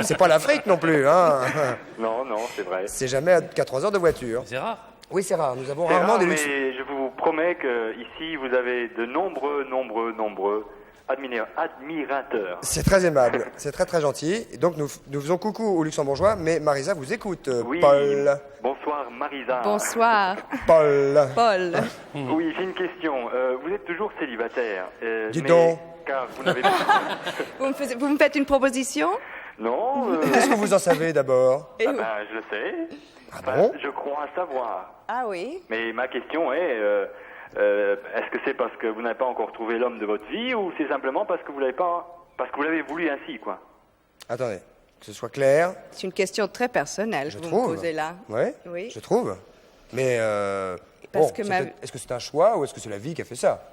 c'est pas l'Afrique non plus, hein. Non, c'est vrai. C'est jamais qu'à 3 heures de voiture. C'est rare. Oui, c'est rare, nous avons C'est rarement rare, des mais luxe. je vous promets que ici vous avez de nombreux admirateurs. C'est très aimable, c'est très très gentil. Et donc nous faisons coucou aux luxembourgeois, mais Marisa vous écoute, Oui. Paul. Bonsoir Marisa. Bonsoir, Paul. Paul. Oui, j'ai une question. Vous êtes toujours célibataire. Dis mais- donc. Car vous n'avez Vous me faites une proposition? Non. Qu'est-ce que vous en savez d'abord? Et ah vous- ben, je le sais. Ah Enfin, bon? je crois savoir. Ah oui? Mais ma question est, est-ce que c'est parce que vous n'avez pas encore trouvé l'homme de votre vie ou c'est simplement parce que vous l'avez pas, parce que vous l'avez voulu ainsi, quoi? Attendez, que ce soit clair, C'est une question très personnelle je que vous trouve. me posez là. Ouais, Oui. je trouve. Mais Parce bon, que c'est ma- peut-être- est-ce que c'est un choix ou est-ce que c'est la vie qui a fait ça?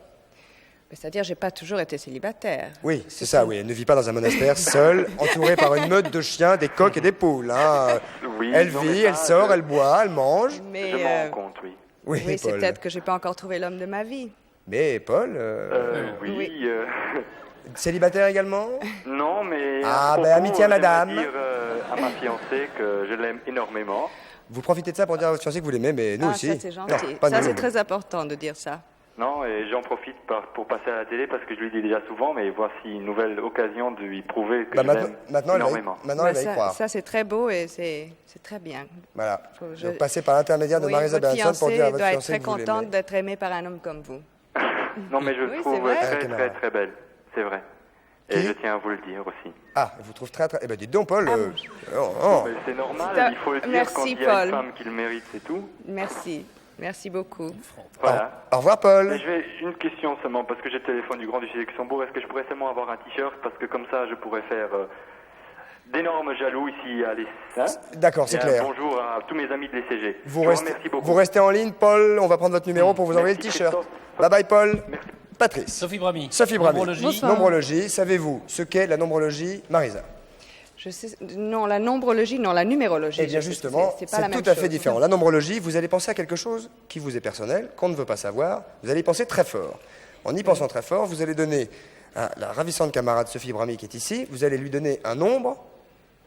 C'est-à-dire, j'ai pas toujours été célibataire. Oui, c'est ça, oui. Elle ne vit pas dans un monastère seule, entourée par une meute de chiens, des coqs et des poules. Hein. Oui, Elle non, vit, mais elle ça, sort, je- elle boit, elle mange. Mais Je m'en rends compte, oui. Oui, oui, c'est Paul. peut-être que j'ai pas encore trouvé l'homme de ma vie. Mais Paul, Oui. Oui. célibataire également? Non, mais Ah, à ben, propos, amitié à j'aimerais madame. dire à ma fiancée que je l'aime énormément. Vous profitez de ça pour dire à votre fiancé que vous l'aimez, mais nous Ah, aussi. ça c'est gentil. Non, pas Ça nous. c'est très important de dire ça. Non, et j'en profite pour passer à la télé parce que je lui dis déjà souvent, mais voici une nouvelle occasion de lui prouver que Bah, je maintenant, l'aime maintenant, elle va y, énormément. maintenant, elle va y ça, croire. ça, c'est très beau et c'est très bien. Voilà. je- Donc, passez par l'intermédiaire de Oui, Marisa votre Berenson pour dire à fiancée votre doit être fiancé très que vous contente l'aimez. d'être aimée par un homme comme vous. Non, mais je Oui, le c'est trouve vrai. très, Caméra. très, très belle. C'est vrai. Et Qui je tiens à vous le dire aussi. Ah, elle vous trouve très très... Eh ben dites donc, Paul. Ah, Mais c'est normal, Ça- il faut le dire merci, quand il y a Paul. une femme qui le mérite, c'est tout. Merci. Merci beaucoup. Voilà. Au revoir, Paul. Mais je vais une question seulement, parce que j'ai le téléphone du Grand-Duché de Luxembourg. Est-ce que je pourrais seulement avoir un t-shirt? Parce que comme ça, je pourrais faire d'énormes jaloux ici à l'ECG. D'accord, c'est Et clair. Bonjour à tous mes amis de l'ECG. Vous je restez, vous remercie beaucoup. vous restez en ligne, Paul. On va prendre votre numéro pour vous envoyer le Merci, t-shirt. Christophe. Bye bye, Paul. Merci. Patrice. Sophie Brami. Sophie Brami. Nombrologie. Bonsoir. Nombrologie. Savez-vous ce qu'est la nombrologie, Marisa? Je sais, non, la nombrologie, non, la numérologie. Eh bien, je sais, justement, c'est pas c'est la tout même à fait chose. différent. La nombrologie, vous allez penser à quelque chose qui vous est personnel, qu'on ne veut pas savoir. Vous allez y penser très fort. En y pensant très fort, vous allez donner à la ravissante camarade Sophie Brami qui est ici, vous allez lui donner un nombre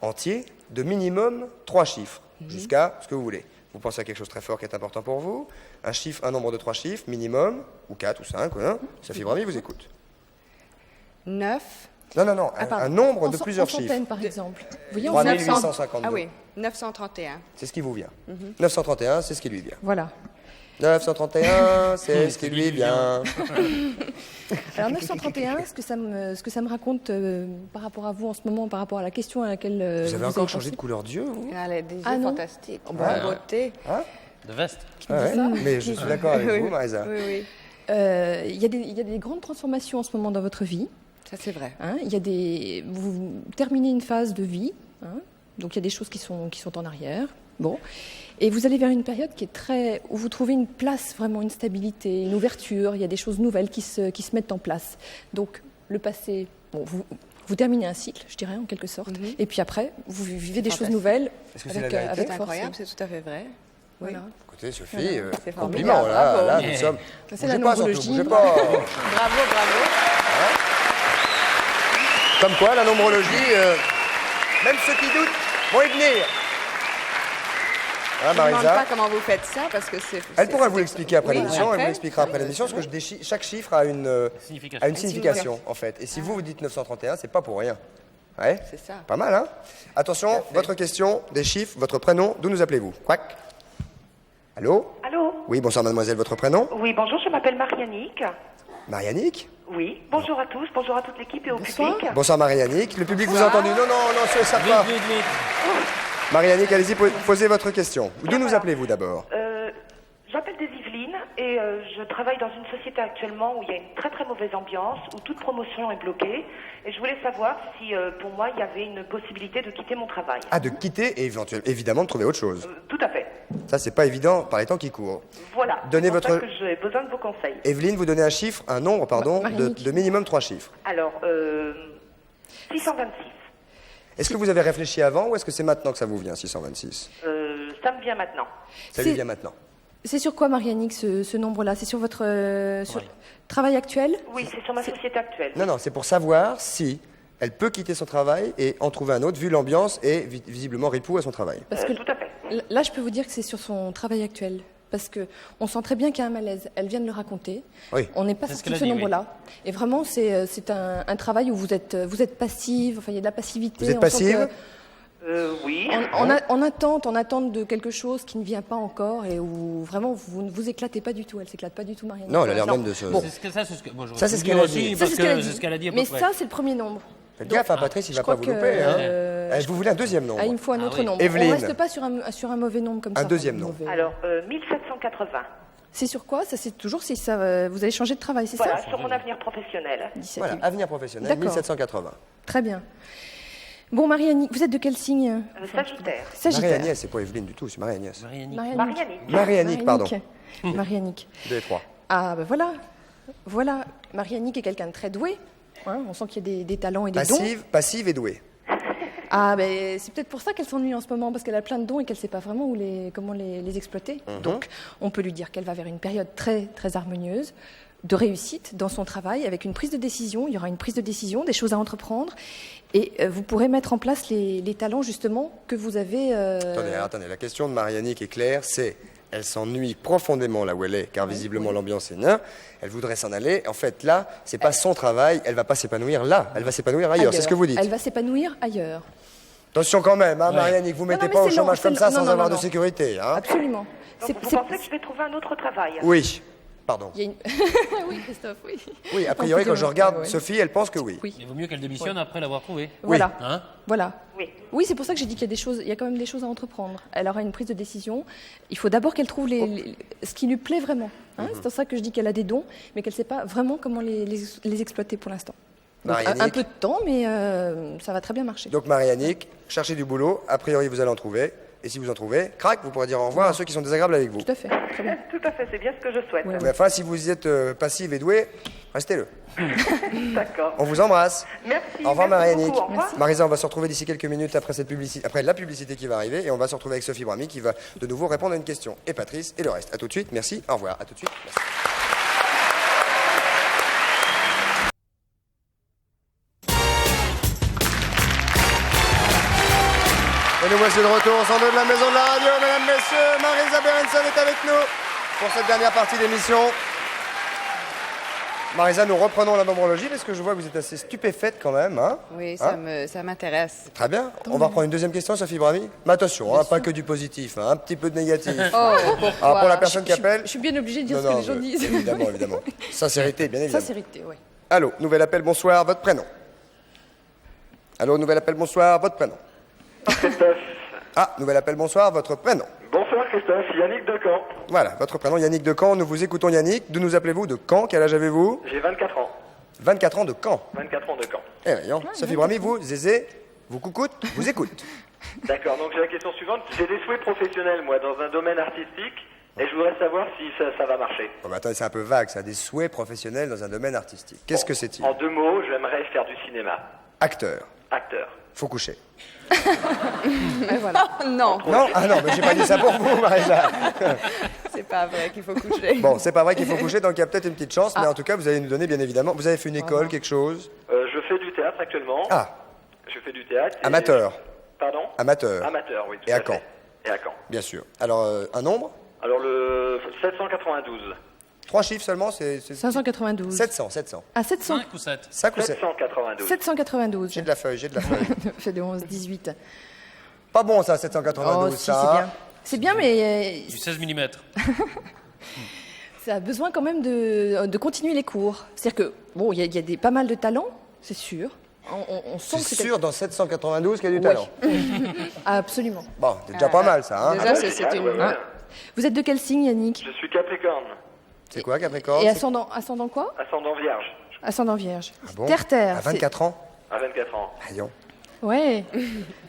entier de minimum 3 chiffres, jusqu'à ce que vous voulez. Vous pensez à quelque chose de très fort qui est important pour vous, un nombre de 3 chiffres, minimum, ou 4 ou 5, hein. Sophie Brami vous écoute. 9. Non, non, non, pardon. un nombre de En plusieurs centaines, chiffres. par exemple. Vous voyez, on 3852. Ah oui, 931. C'est ce qui vous vient. 931, c'est ce qui lui vient. Voilà. 931, c'est ce qui lui vient. Alors 931, ce que ça me raconte par rapport à vous en ce moment, par rapport à la question à laquelle Vous avez encore changé pensé. de couleur d'yeux, vous? Elle a des yeux Ah non. fantastiques. Oh, Bonne beauté. De veste. Ah ouais. Mais je suis d'accord avec vous, Marisa. Oui, oui. Il y a des grandes transformations en ce moment dans votre vie. Ça, c'est vrai. Hein. Vous terminez une phase de vie, hein. Donc il y a des choses qui sont en arrière. Bon. Et vous allez vers une période qui est où vous trouvez une place, vraiment une stabilité, une ouverture. Il y a des choses nouvelles qui se mettent en place. Donc le passé, bon, vous terminez un cycle, je dirais en quelque sorte. Et puis après, vous vivez des choses Fantastique. nouvelles Est-ce que c'est la avec, vérité avec C'est force. incroyable, c'est tout à fait vrai. Voilà. Écoutez, Sophie, C'est compliment, formidable, là, bravo. là, nous sommes... C'est la Bougez pas, surtout, nombrologie. bougez pas. Bravo, bravo. Comme quoi, la nombrologie, même ceux qui doutent vont y venir. Hein, Je ne me demande Marisa? pas comment vous faites ça, parce que c'est... Elle pourra vous l'expliquer après Oui, l'émission, elle après. vous l'expliquera après l'émission, parce que chaque chiffre a une Signification. signification, en fait. Et si vous dites 931, c'est pas pour rien. Ouais. C'est ça. Pas mal, hein? Attention, votre question, des chiffres, votre prénom, d'où nous appelez-vous? Quack. Allô? Allô? Oui, bonsoir mademoiselle, votre prénom? Oui, bonjour, je m'appelle Marianique. Marie-Annick? Oui, bonjour à tous, bonjour à toute l'équipe et au public. Bonsoir Marie-Annick. Le public vous a entendu? Non, ça pas. Marie-Annick, allez-y, posez votre question. D'où nous appelez-vous d'abord? J'appelle des Yvelines et je travaille dans une société actuellement où il y a une très très mauvaise ambiance, où toute promotion est bloquée. Et je voulais savoir si pour moi il y avait une possibilité de quitter mon travail. Ah, de quitter et évidemment de trouver autre chose. Tout à fait. Ça, c'est pas évident par les temps qui courent. Voilà. Donnez c'est pour votre... ça que j'ai besoin de vos conseils. Evelyne, vous donnez un nombre, de minimum 3 chiffres. Alors, 626. Est-ce que vous avez réfléchi avant ou est-ce que c'est maintenant que ça vous vient, 626? Ça me vient maintenant. Ça lui vient maintenant. C'est sur quoi, Marie-Annick, ce nombre-là? C'est sur votre travail actuel? Oui, c'est sur ma société actuelle. Non, c'est pour savoir si elle peut quitter son travail et en trouver un autre, vu l'ambiance et visiblement ripou à son travail. Parce que tout à fait. Là, je peux vous dire que c'est sur son travail actuel. Parce qu'on sent très bien qu'il y a un malaise. Elle vient de le raconter. Oui. On n'est pas sorti de ce nombre-là. Oui. Et vraiment, c'est un travail où vous êtes passive, enfin, il y a de la passivité. Vous êtes passive? Oui. En attente de quelque chose qui ne vient pas encore et où vraiment vous ne vous éclatez pas du tout. Elle s'éclate pas du tout, Marianne. Non, elle a l'air même de se... Bon. Ça, c'est ce qu'elle a dit. C'est ce qu'elle a dit. Mais ça, c'est le premier nombre. Faites gaffe, Patrice, il ne va pas vous louper. Vous voulez un deuxième nombre? Il me faut un autre nombre. Evelyne. On ne reste pas sur un mauvais nombre comme ça. Un deuxième nombre. Alors, 1780. C'est sur quoi? Ça, c'est toujours si ça, vous allez changer de travail, c'est ça? Voilà, sur mon avenir professionnel. Voilà, avenir professionnel, 1780. Très bien. Bon, Marie-Annick, vous êtes de quel signe? Sagittaire. Marie-Agnès, c'est pas Evelyne du tout, c'est Marie-Agnès. Marie-Annick, pardon. Marie-Annick. 2 et 3. Ah, ben voilà. Voilà. Marie-Annick est quelqu'un de très doué. Hein, on sent qu'il y a des talents et des dons. Passive et douée. Ah, ben c'est peut-être pour ça qu'elle s'ennuie en ce moment, parce qu'elle a plein de dons et qu'elle ne sait pas vraiment comment les exploiter. Donc, on peut lui dire qu'elle va vers une période très, très harmonieuse, de réussite dans son travail, avec une prise de décision. Il y aura une prise de décision, des choses à entreprendre. Et vous pourrez mettre en place les talents, justement, que vous avez... Attendez, la question de Marie-Annick est claire, c'est... Elle s'ennuie profondément là où elle est, car visiblement l'ambiance est nain. Elle voudrait s'en aller. En fait, là, c'est pas son travail. Elle va pas s'épanouir là. Elle va s'épanouir ailleurs. C'est ce que vous dites. Elle va s'épanouir ailleurs. Attention quand même, hein, Marie-Annick, vous mettez pas au chômage comme ça sans avoir de sécurité. Hein. Absolument. Donc, vous pensez que je vais trouver un autre travail? Oui. Pardon. Oui, Christophe, oui. Oui, a priori, quand je regarde Sophie, elle pense que oui. Il vaut mieux qu'elle démissionne après l'avoir trouvé. Voilà. Oui. Hein? Voilà. Oui. Oui, c'est pour ça que j'ai dit qu'il y a quand même des choses à entreprendre. Elle aura une prise de décision. Il faut d'abord qu'elle trouve ce qui lui plaît vraiment. Hein. C'est pour ça que je dis qu'elle a des dons, mais qu'elle ne sait pas vraiment comment les exploiter pour l'instant. Un peu de temps, mais ça va très bien marcher. Donc Marie-Annick, cherchez du boulot. A priori, vous allez en trouver. Et si vous en trouvez, crac, vous pourrez dire au revoir à ceux qui sont désagréables avec vous. Tout à fait, très bien. Tout à fait, c'est bien ce que je souhaite. Mais enfin, si vous êtes passive et douée, restez-le. D'accord. On vous embrasse. Merci. Au revoir Marie-Annick. Merci. Marisa, on va se retrouver d'ici quelques minutes après la publicité qui va arriver. Et on va se retrouver avec Sophie Brami qui va de nouveau répondre à une question. Et Patrice et le reste. A tout de suite, merci, au revoir. À tout de suite, merci. Et nous voici de retour au centre de la maison de la radio, mesdames, messieurs. Marisa Berenson est avec nous pour cette dernière partie d'émission. Marisa, nous reprenons la nombrologie parce que je vois que vous êtes assez stupéfaite quand même. Hein, oui, ça m'intéresse. Très bien. On va reprendre une deuxième question, Sophie Brami. Mais attention, pas que du positif, un petit peu de négatif. Oh, pourquoi? Alors pour la personne qui appelle... Je suis bien obligée de dire ce que les gens disent. Évidemment. Sincérité, bien évidemment. Sincérité, oui. Allô, nouvel appel, bonsoir, votre prénom. Allô, nouvel appel, bonsoir, votre prénom. Christophe. Ah, nouvel appel, bonsoir, votre prénom. Bonsoir Christophe, Yannick de Caen. Voilà, votre prénom Yannick de Caen, nous vous écoutons Yannick. D'où nous appelez-vous? De Caen? Quel âge avez-vous? J'ai 24 ans. 24 ans de Caen. 24 ans de Caen. Eh voyons, Sophie Brami, vous, Zézé, vous coucoute, vous écoute. D'accord, donc j'ai la question suivante. J'ai des souhaits professionnels, moi, dans un domaine artistique, et je voudrais savoir si ça va marcher. Bon, bah, attendez, c'est un peu vague, ça, des souhaits professionnels dans un domaine artistique. Qu'est-ce que c'est-il? En 2 mots, j'aimerais faire du cinéma. Acteur. Acteur. Faut coucher. Mais voilà. Non. Non? Ah non, mais j'ai pas dit ça pour vous, Marisa. C'est pas vrai qu'il faut coucher. Bon, c'est pas vrai qu'il faut coucher, donc il y a peut-être une petite chance, mais en tout cas, vous allez nous donner, bien évidemment. Vous avez fait une école, quelque chose? Je fais du théâtre actuellement. Ah. Je fais du théâtre. Amateur. Pardon? Amateur. Amateur, oui. Tout Et à fait. Caen? Et à Caen. Bien sûr. Alors, un nombre? Alors, le 792. 3 chiffres seulement, c'est... 592. 700. Ah, 700. 5 ou 7? 5 ou 7? 792. 792. J'ai de la feuille. Fait de 11, 18. Pas bon ça, 792, Oh, si, c'est bien. C'est bien, mais... Du 16 mm. Ça a besoin quand même de continuer les cours. C'est-à-dire que, bon, il y a pas mal de talents, c'est sûr. On sent que C'est sûr, dans 792, qu'il y a du talent. Absolument. Bon, c'est déjà pas mal, ça. Hein. Déjà, c'est une... Vous êtes de quel signe, Yannick? Je suis Capricorne. C'est quoi, Capricorne? Et ascendant quoi? Ascendant Vierge. Ascendant Vierge. Ah bon Terre. À 24 ans? À 24 ans. Voyons. Ouais.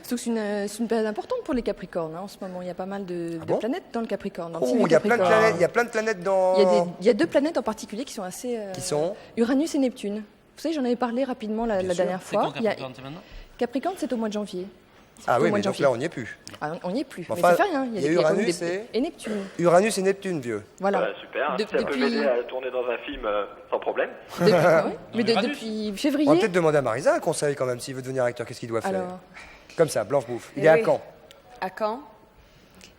Surtout que c'est une période importante pour les Capricornes. En ce moment, il y a pas mal de planètes dans le Capricorne. Dans le signe Oh, du il y a plein de Capricorne. planètes. Il y a plein de planètes dans. Il y a deux planètes en particulier qui sont assez. Qui sont Uranus et Neptune. Vous savez, j'en avais parlé rapidement la dernière C'est quand fois. Capricorne, c'est maintenant Capricorne, c'est au mois de janvier. Ah oui, au mois mais de donc janvier. là, on n'y est plus. Ah, on n'y est plus. Enfin, mais c'est fait rien. il y a quand même Uranus et Neptune. Uranus et Neptune, vieux. Voilà. Voilà, super. Si ça peut m'aider à tourner dans un film sans problème. Mais depuis février. On va peut-être demander à Marisa un conseil quand même, s'il veut devenir acteur, qu'est-ce qu'il doit faire? Alors, Comme ça, Blanche Bouffe. Il Eh est à oui. Caen. À Caen?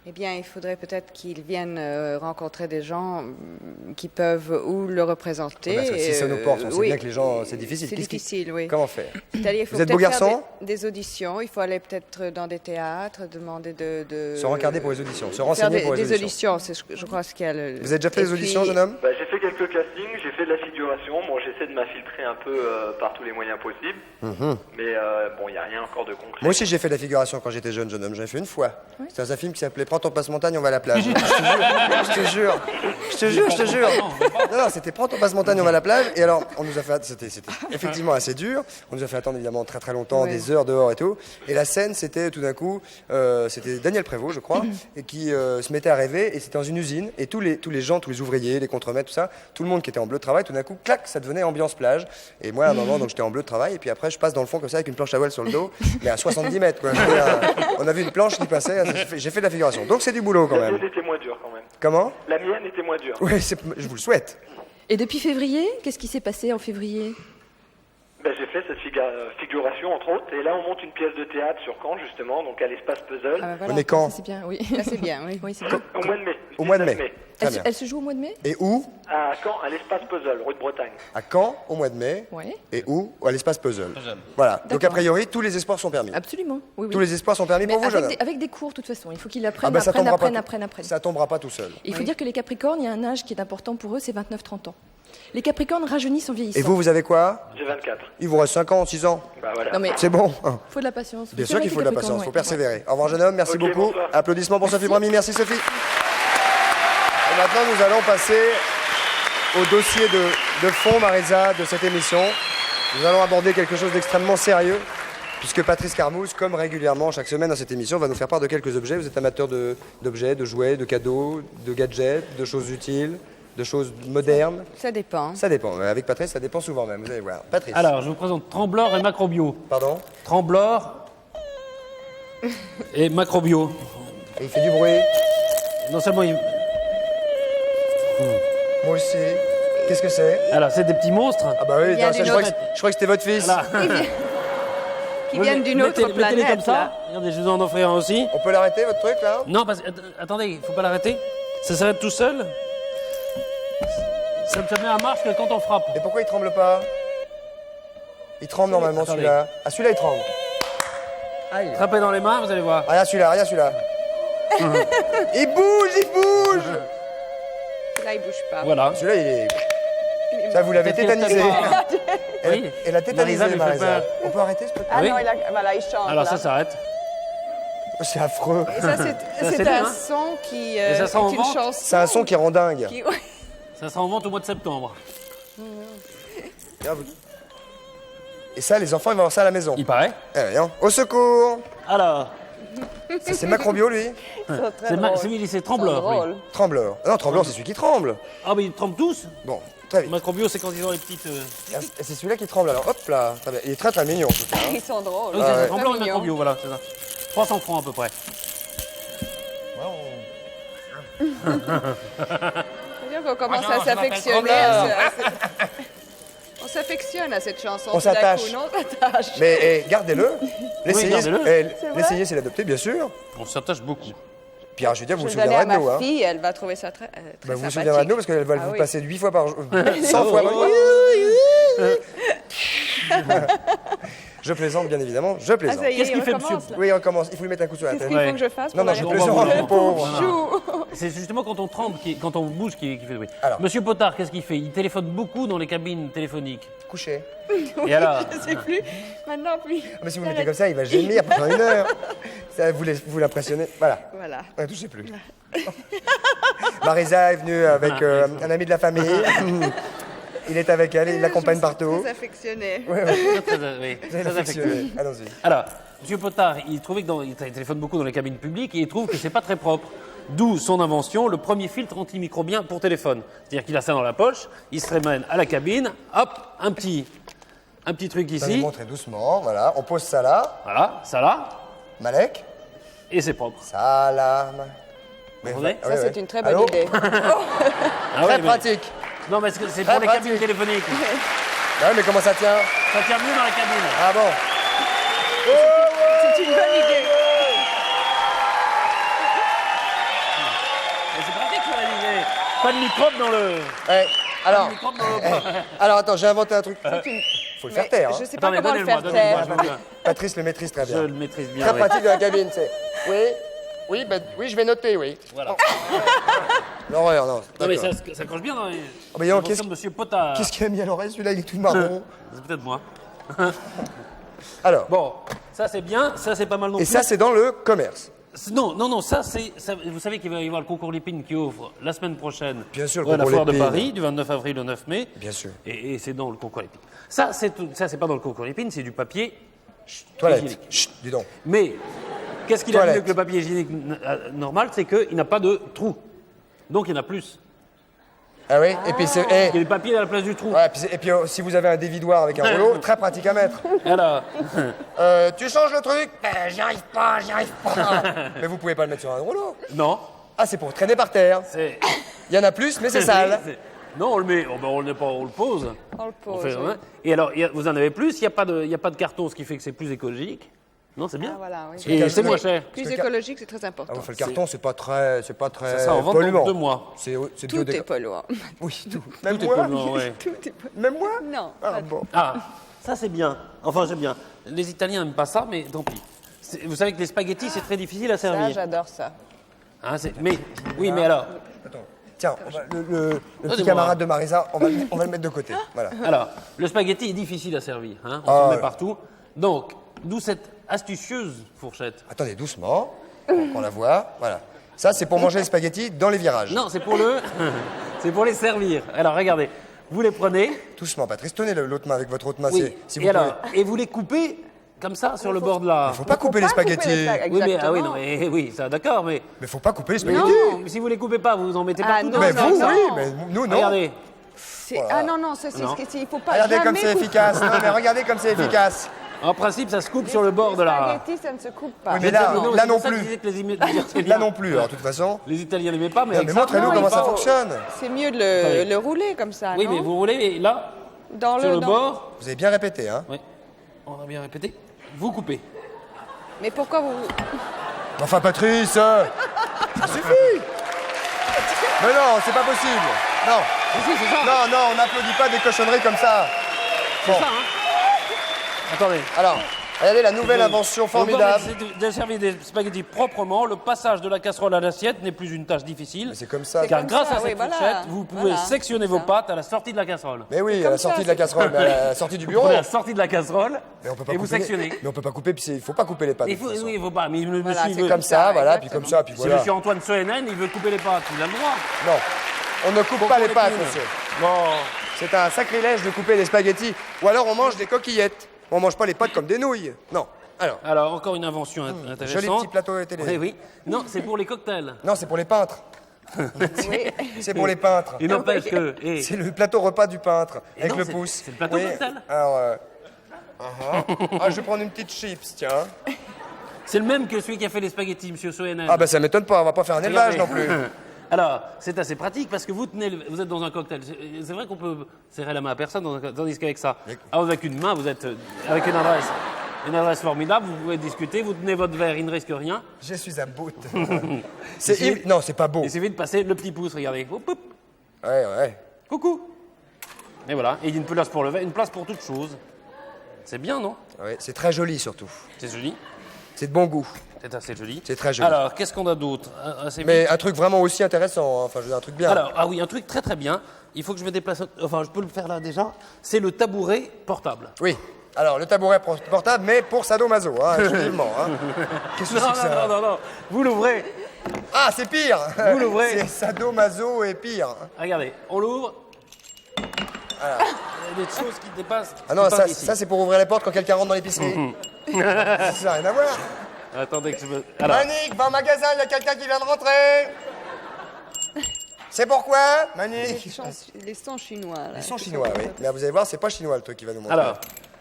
Eh bien, il faudrait peut-être qu'il vienne rencontrer des gens qui peuvent ou le représenter. Ouais, parce que si ça nous porte, on sait oui. bien que les gens, c'est difficile. C'est Qu'est-ce qui- difficile, oui. Comment faire? C'est-à-dire, il faut Vous êtes beau peut-être faire garçon? des auditions. Il faut aller peut-être dans des théâtres, demander de Se rencarder pour les auditions, se faire renseigner pour les des auditions. auditions. C'est, je crois, ce qu'il y a le... Vous avez déjà fait Et les auditions, puis- jeune homme? Bah, j'ai fait quelques castings, j'ai fait de la figuration. Bon, j'essaie de m'infiltrer un peu par tous les moyens possibles. Mais bon, il n'y a rien encore de concret. Moi aussi, j'ai fait de la figuration quand j'étais jeune homme. J'en ai fait une fois. C'était dans un film qui s'appelait Prends ton passe-montagne, on va à la plage. Je te jure. Non, c'était Prends ton passe-montagne, on va à la plage. Et alors, on nous a fait. C'était effectivement assez dur. On nous a fait attendre évidemment très très longtemps, Ouais. des heures dehors et tout. Et la scène, c'était tout d'un coup, c'était Daniel Prévost, je crois, et qui se mettait à rêver. Et c'était dans une usine. Et tous les gens, tous les ouvriers, les contremaîtres, tout ça, tout le monde qui était en bleu de travail, tout d'un coup, clac, ça devenait ambiance plage. Et moi, à un moment, donc j'étais en bleu de travail. Et puis après, je passe dans le fond comme ça avec une planche à voile sur le dos, mais à 70 mètres. Quoi. On a vu une planche qui passait. J'ai fait de la figuration. Donc c'est du boulot quand La même. mienne était moins dure quand même. Comment? La mienne était moins dure. Oui, je vous le souhaite. Et depuis février, qu'est-ce qui s'est passé en février? Ben, j'ai fait cette figuration entre autres. Et là, on monte une pièce de théâtre sur Caen justement, donc à l'espace puzzle. Ah, bah, voilà. On est quand? Ça, c'est bien, oui. Ça, c'est bien, oui. Oui, c'est bien. Au mois de mai. Au mois de 19 mai. Très bien. Elle se joue au mois de mai? Et où? À Caen, à l'espace puzzle, rue de Bretagne. À Caen, au mois de mai. Oui, Et où? À l'espace puzzle. Voilà. Donc D'accord. a priori, tous les espoirs sont permis. absolument. Oui, oui. Tous les espoirs sont permis Mais pour vous, jeune homme. avec des cours, de toute façon. Il faut qu'ils Ah apprennent, ben, ça tombera pas apprennent. tout- Ça tombera pas tout seul. Il faut dire que les Capricornes, il y a un âge qui est important pour eux, c'est 29-30 ans. Les Capricornes rajeunissent en vieillissant. Et vous avez quoi? J'ai 24. Il vous reste 5 ans, 6 ans. Bah voilà. Non mais C'est bon. Hein. faut de la patience. Bien Faut sûr faire qu'il faut de avec la les patience, il faut Capricornes, ouais. persévérer. Au revoir, jeune homme, merci Ok, beaucoup. bonsoir. Applaudissements pour Sophie Brami, merci Sophie. Et maintenant, nous allons passer au dossier de fond, Marisa, de cette émission. Nous allons aborder quelque chose d'extrêmement sérieux, puisque Patrice Carmouze, comme régulièrement chaque semaine dans cette émission, va nous faire part de quelques objets. Vous êtes amateur d'objets, de jouets, de cadeaux, de gadgets, de choses utiles, de choses modernes. Ça dépend. Ça dépend. Avec Patrice, ça dépend souvent même. Vous allez voir. Patrice. Alors, je vous présente Tremblor et Macrobio. Pardon? Tremblor et Macrobio. Et il fait du bruit. Non seulement il... Moi aussi. Qu'est-ce que c'est? Alors, c'est des petits monstres. Ah bah oui, Il vient non, ça, d'une je crois que autre- je crois que c'était votre fils. Là. Qui viennent d'une autre Mettez-les planète. comme ça. là. Regardez, je vous en offrir un aussi. On peut l'arrêter, votre truc, là? Non, parce que... Attendez, il faut pas l'arrêter. Ça s'arrête tout seul. Ça ne se met en marche que quand on frappe. Et pourquoi il tremble pas? Il tremble normalement, Attendez. celui-là. Ah, celui-là, il tremble. Aïe. Frappez dans les mains, vous allez voir. Regarde celui-là, regarde celui-là. Il bouge, il bouge! Là, il bouge pas. Voilà. Celui-là, il est... Ça, vous l'avez Peut-être qu'il tétanisé. est tellement- Oui. Elle a tétanisé, Marisa lui fait Marisa. peur. On peut arrêter ce podcast? Ah Oui. non, voilà, il chante. Alors là. ça s'arrête. C'est affreux. Et ça, c'est c'est bien, un hein. son qui Et ça est sera en une vente chanson. C'est un son qui rend dingue. qui- Ça sera en vente au mois de septembre. Regarde, vous- Et ça, les enfants, ils vont avoir ça à la maison. Il paraît. Eh, rien. Au secours! Alors, Ça, c'est Macrobio, lui? c'est Tremblor. Oui. Trembleur. Ah non, Trembleur, c'est celui qui tremble. Ah, mais ils tremblent tous. Bon, très vite. Macrobio, c'est quand ils ont les petites. Ah, c'est celui-là qui tremble, alors. Hop là. Très bien. Il est très très mignon, en tout cas. hein. Ils sont drôles. Oui, Ah, c'est ouais. Tremblor et Mignon. Macrobio, voilà, c'est ça. 300 francs à peu près. C'est bien qu'on commence Ah non, à je m'appelle s'affectionner. Trembleur. On s'affectionne à cette chanson. On tout d'un s'attache. coup, non, on s'attache. Mais gardez-le. L'essayez. gardez-le. L'essayez, c'est l'adopter, bien sûr. On s'attache beaucoup. Puis alors, je veux dire, vous vous Je vais donner souviendrez à de nous. ma Hein. fille, elle va trouver ça très, très Bah, vous vous sympathique. souviendrez de nous parce qu'elle va Ah vous oui. passer 8 fois par jour. 100 fois par jour. Je plaisante, bien évidemment, je plaisante. Ah, ça y est, Qu'est-ce qu'il il fait, recommence, monsieur là. Oui, on commence. Il faut lui mettre un coup sur la Qu'est-ce tête. qu'il Ouais. faut que je fasse Non, pour non, je la plaisante, Voilà. mon pauvre. Chou. C'est justement quand on tremble, quand on bouge, qui fait du bruit. Alors. Monsieur Potard, qu'est-ce qu'il fait? Il téléphone beaucoup dans les cabines téléphoniques. Couché. Et alors? Je sais plus. Maintenant, plus. Mais si vous le mettez comme ça, il va gémir pendant 1 heure. Ça, vous l'impressionnez. Voilà. Voilà. Ne touchez plus. Marisa est venue avec un ami de la famille. Il est avec elle, il l'accompagne partout. Très affectionné. Oui, Très très affectionné. Allons-y. Alors, M. Potard, il trouvait il téléphone beaucoup dans les cabines publiques et il trouve que c'est pas très propre. D'où son invention, le premier filtre antimicrobien pour téléphone. C'est-à-dire qu'il a ça dans la poche, il se ramène à la cabine, hop, un petit truc Ça nous ici. montre doucement, voilà. On pose ça là. Voilà, ça là, Malek. et c'est propre. Salam. Vous entendez? Ça, c'est une très bonne Allô idée. Ah Très ouais, mais- pratique. Non, mais c'est Très pour les pratique. cabines téléphoniques. Bah ouais, mais comment ça tient? Ça tient mieux dans la cabine. Ah bon? C'est une bonne idée. Et c'est pratique, ça, l'idée. Pas de microbe dans le... Ouais. Alors, microbe dans le... alors attends, j'ai inventé un truc. Faut le faire taire. Je Hein. sais pas Attendez, comment le donnez-le-moi, faire donnez-moi, taire. je veux bien. Patrice le maîtrise très Je bien. le maîtrise bien. Très oui. pratique dans la cabine, c'est. Oui, oui, je vais noter, oui. Voilà. L'horreur, non. Non, mais d'accord. ça coche bien dans les... Oh, mais dis donc, Comme Monsieur Potard. Qu'est-ce qu'il a mis à l'oreille celui-là? Il est tout marron. C'est peut-être moi. Alors, Bon, ça c'est bien, ça c'est pas mal non et plus. ça, c'est dans le commerce. Non, ça c'est... Vous savez qu'il va y avoir le concours Lépine qui ouvre la semaine prochaine. Bien sûr, le à la concours foire de Lépine. Paris, du 29 avril au 9 mai. Bien sûr. Et c'est dans le concours Lépine. Ça, c'est pas dans le concours Lépine, c'est du papier Toilette. hygiénique. Chut, dis donc. Mais, qu'est-ce qu'il a de Toilette. mieux que le papier hygiénique normal? C'est qu'il n'a pas de trou. Donc il y en a plus. Ah oui, et puis c'est. eh, Il y a le papier à la place du trou. ouais, et puis si vous avez un dévidoir avec un rouleau, très pratique à mettre. Alors, Tu changes le truc? J'y arrive pas. Mais vous pouvez pas le mettre sur un rouleau. non, Ah, c'est pour traîner par terre. c'est... Il y en a plus, mais c'est sale. Non, on le met, on le met pas, on le pose. On le On pose. fait, oui. ouais. Et alors, vous en avez plus, il n'y a pas de carton, ce qui fait que c'est plus écologique. Non, c'est bien. Ah, voilà, oui. Et c'est moins Oui. cher. Plus Parce que- écologique, c'est très Ah, important. vous faites le carton, c'est pas très Ça sera en vente polluant. dans 2 mois. C'est Tout est biodégradable. polluant. Oui, tout. Même Tout est moi. polluant, ouais. Tout est polluant. Même moi. Non. Ah bon. Ah, ça c'est bien. Enfin, c'est bien. Les Italiens n'aiment pas ça, mais tant pis. Vous savez que les spaghettis, c'est très difficile à Ça, servir. j'adore ça. Hein, mais, oui, mais alors, Attends. Tiens, le petit Donnez-moi. camarade de Marisa, on va le mettre de côté. Voilà. alors, le spaghetti est difficile à servir. Hein, on Ah, s'en met ouais. partout. Donc, d'où cette astucieuse fourchette. Attendez, doucement, qu'on la voit. Voilà. Ça, c'est pour manger les spaghettis dans les virages. Non, c'est pour c'est pour les servir. Alors, regardez, vous les prenez. Doucement, Patrice. Tenez l'autre main avec votre autre main. Oui. Si vous et pouvez. alors, et vous les coupez comme ça sur le bord de la. Faut pas couper les spaghettis. Oui, mais ah oui, non, mais oui, ça, d'accord, mais Mais faut pas couper les spaghettis. non, mais si vous les coupez pas, vous en mettez Ah, partout. non, dans Mais le sac, vous, ça. oui, mais nous, non. Regardez. Ah non, non, Non. il faut pas Regardez jamais comme c'est couper. efficace. Non, mais regardez comme c'est efficace. En principe, ça se coupe sur le bord de Les la. spaghettis, ça ne se coupe pas. Oui, mais là, Non, là c'est non pour ça que plus. je disais que les Italiens- Là non plus, alors, de toute façon. Les Italiens n'aimaient pas, mais Non, avec mais ça- montrez-nous Non, comment il ça faut- fonctionne. C'est mieux de Attendez. le rouler comme ça, Oui, non mais vous roulez et là, Dans sur le dans- bord, Vous avez bien répété, hein. oui, on a bien répété, vous coupez. Mais pourquoi vous... Enfin, Patrice, ça suffit. Mais non, c'est pas possible. Non. Non, non, on n'applaudit pas des cochonneries comme ça. Bon, Ça, hein Attendez. alors, regardez la nouvelle invention formidable. De servir des spaghettis proprement, le passage de la casserole à l'assiette n'est plus une tâche difficile. Mais c'est comme ça. Car comme grâce ça, à cette oui, voilà. fourchette, vous pouvez Voilà, sectionner c'est vos ça. pâtes à la sortie de la casserole. Mais oui, à comme la sortie ça, de la c'est- casserole, mais à la sortie du Vous bureau. prenez la sortie de la casserole Mais on peut pas et vous couper les- sectionnez. Mais on peut pas couper, puis il faut pas couper les pâtes. Il de faut, toute façon. oui, il faut pas. Mais Voilà, monsieur, c'est veut- Comme ça, voilà, puis exactement. comme ça, puis si voilà. monsieur Antoine Soenen, il veut couper les pâtes, il a le droit. Non, on ne coupe pas les pâtes, Lépine. monsieur. Bon. C'est un sacrilège de couper des spaghettis. Ou alors on mange des coquillettes. On mange pas les pâtes comme des nouilles. Non. Alors, encore une invention intéressante. Joli petit plateau de télé. Oui, oui. Non, c'est pour les cocktails. Non, c'est pour les peintres. Oui. C'est pour les peintres. Il n'empêche que. et- C'est le plateau repas du peintre, avec non, le c'est- pouce. c'est le plateau cocktail. Alors, ah, je vais prendre une petite chips, tiens. C'est le même que celui qui a fait les spaghettis, monsieur Soenen. Ah bah ça m'étonne pas, on va pas faire un élevage non Regardez. plus. Alors, c'est assez pratique parce que vous êtes dans un cocktail. C'est vrai qu'on peut serrer la main à personne, tandis qu'avec ça, avec une main, vous êtes avec une adresse formidable, vous pouvez discuter, vous tenez votre verre, il ne risque rien. Je suis un bout. Non, c'est pas beau. Il suffit de passer le petit pouce, regardez. Hop, hop. Ouais, ouais. Coucou. Et voilà, et une place pour le verre, une place pour toute chose. C'est bien, non? Oui, c'est très joli surtout. C'est joli. C'est de bon goût. C'est assez joli. C'est très joli. Alors, qu'est-ce qu'on a d'autre? Mais un truc vraiment aussi intéressant, hein. Enfin, je veux dire, un truc bien. Alors, ah oui, un truc très très bien. Il faut que je me déplace. Enfin, je peux le faire là déjà. C'est le tabouret portable. Oui. Alors, le tabouret portable, mais pour sadomaso, hein, exclusivement. Hein. Qu'est-ce que c'est que ça? Non. Vous l'ouvrez. Ah, c'est pire. Vous l'ouvrez. C'est sadomaso et pire. Regardez, on l'ouvre. Voilà. Il y a des choses qui dépassent. Ah non, qui passent ici. ça c'est pour ouvrir les portes quand quelqu'un rentre dans l'épicerie. Ça n'a rien à voir. Attendez que je me... Alors, Manique, va au magasin, il y a quelqu'un qui vient de rentrer. C'est pourquoi, Manique? Les sons chinois, là. Les sons chinois, oui. Mais vous allez voir, c'est pas chinois le truc qui va nous montrer. alors,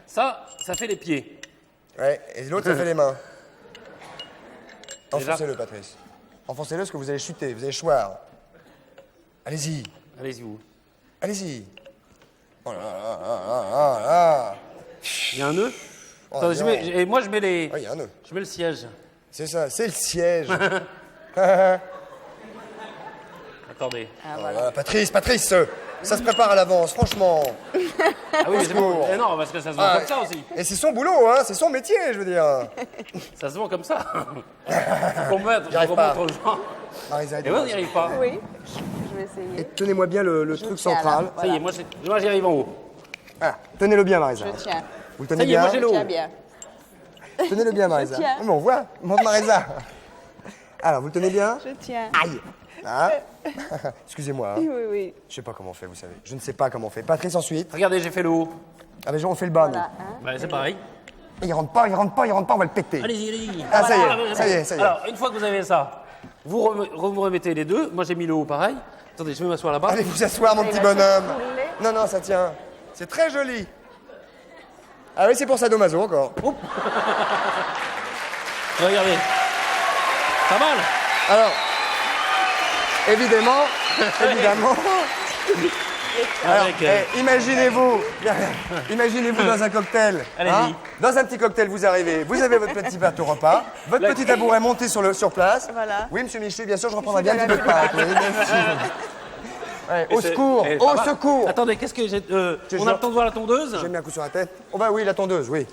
ça fait les pieds. Ouais, et l'autre, ça fait les mains. Déjà. Enfoncez-le, Patrice. Enfoncez-le parce que vous allez chuter, vous allez choir. Allez-y. Allez-y, vous. Allez-y. Oh là là là là là. Il y a un nœud. Oh, Attendez, non. et moi, je mets les... Oh, il y a un nœud. Je mets le siège. C'est ça, c'est le siège. Attendez. Ah, Voilà, Patrice, ça se prépare à l'avance, franchement. Ah oui, mais c'est bon. Eh non, parce que ça se vend comme ça aussi. Et c'est son boulot, hein, c'est son métier, je veux dire. Ça se vend comme ça. Faut qu'on mette, J'y arrive faut pas. qu'on montre aux gens. Marisa, Et moi, on n'y arrive pas. Oui, je vais essayer. Et tenez-moi bien le truc tiens, central. là. Ça y est, moi, j'y arrive en haut. Ah, tenez-le bien, Marisa. Je tiens. Vous le Ça tenez y est, moi, bien. j'ai l'eau. Tiens bien. Tenez-le bien, Marisa. tiens. Mais on voit, montre Marisa. Alors, vous le tenez bien. Je tiens. Aïe. Ah. Excusez-moi, hein. Oui. Je sais pas comment on fait, vous savez. Je ne sais pas comment on fait. Patrice ensuite. Regardez, j'ai fait le haut. Ah mais on fait le bas, Voilà, hein. Ouais, c'est pareil. nous. Il rentre pas, on va le péter. Allez-y. Ah, ça y est, Voilà. ça y est. Alors, une fois que vous avez ça, vous remettez les deux. Moi, j'ai mis le haut pareil. Attendez, je vais m'asseoir là-bas. Allez vous asseoir, mon petit bonhomme. Non, ça tient. C'est très joli. Ah oui, c'est pour sadomaso encore. Regardez. Pas mal. Alors, évidemment. Alors, Avec, imaginez-vous dans un cocktail. Allez-y. Dans un petit cocktail, vous arrivez, vous avez votre petit plateau repas, votre petit tabouret monté sur place. Voilà. Oui, monsieur Michelet, bien sûr, je reprendrai bien un petit peu de pâte. Oui, bien sûr. Ouais, au secours, Eh, au ça va. secours. Attendez, qu'est-ce que j'ai... Je on a le temps de voir la tondeuse? J'ai mis un coup sur la tête. Oh bah oui, la tondeuse, oui.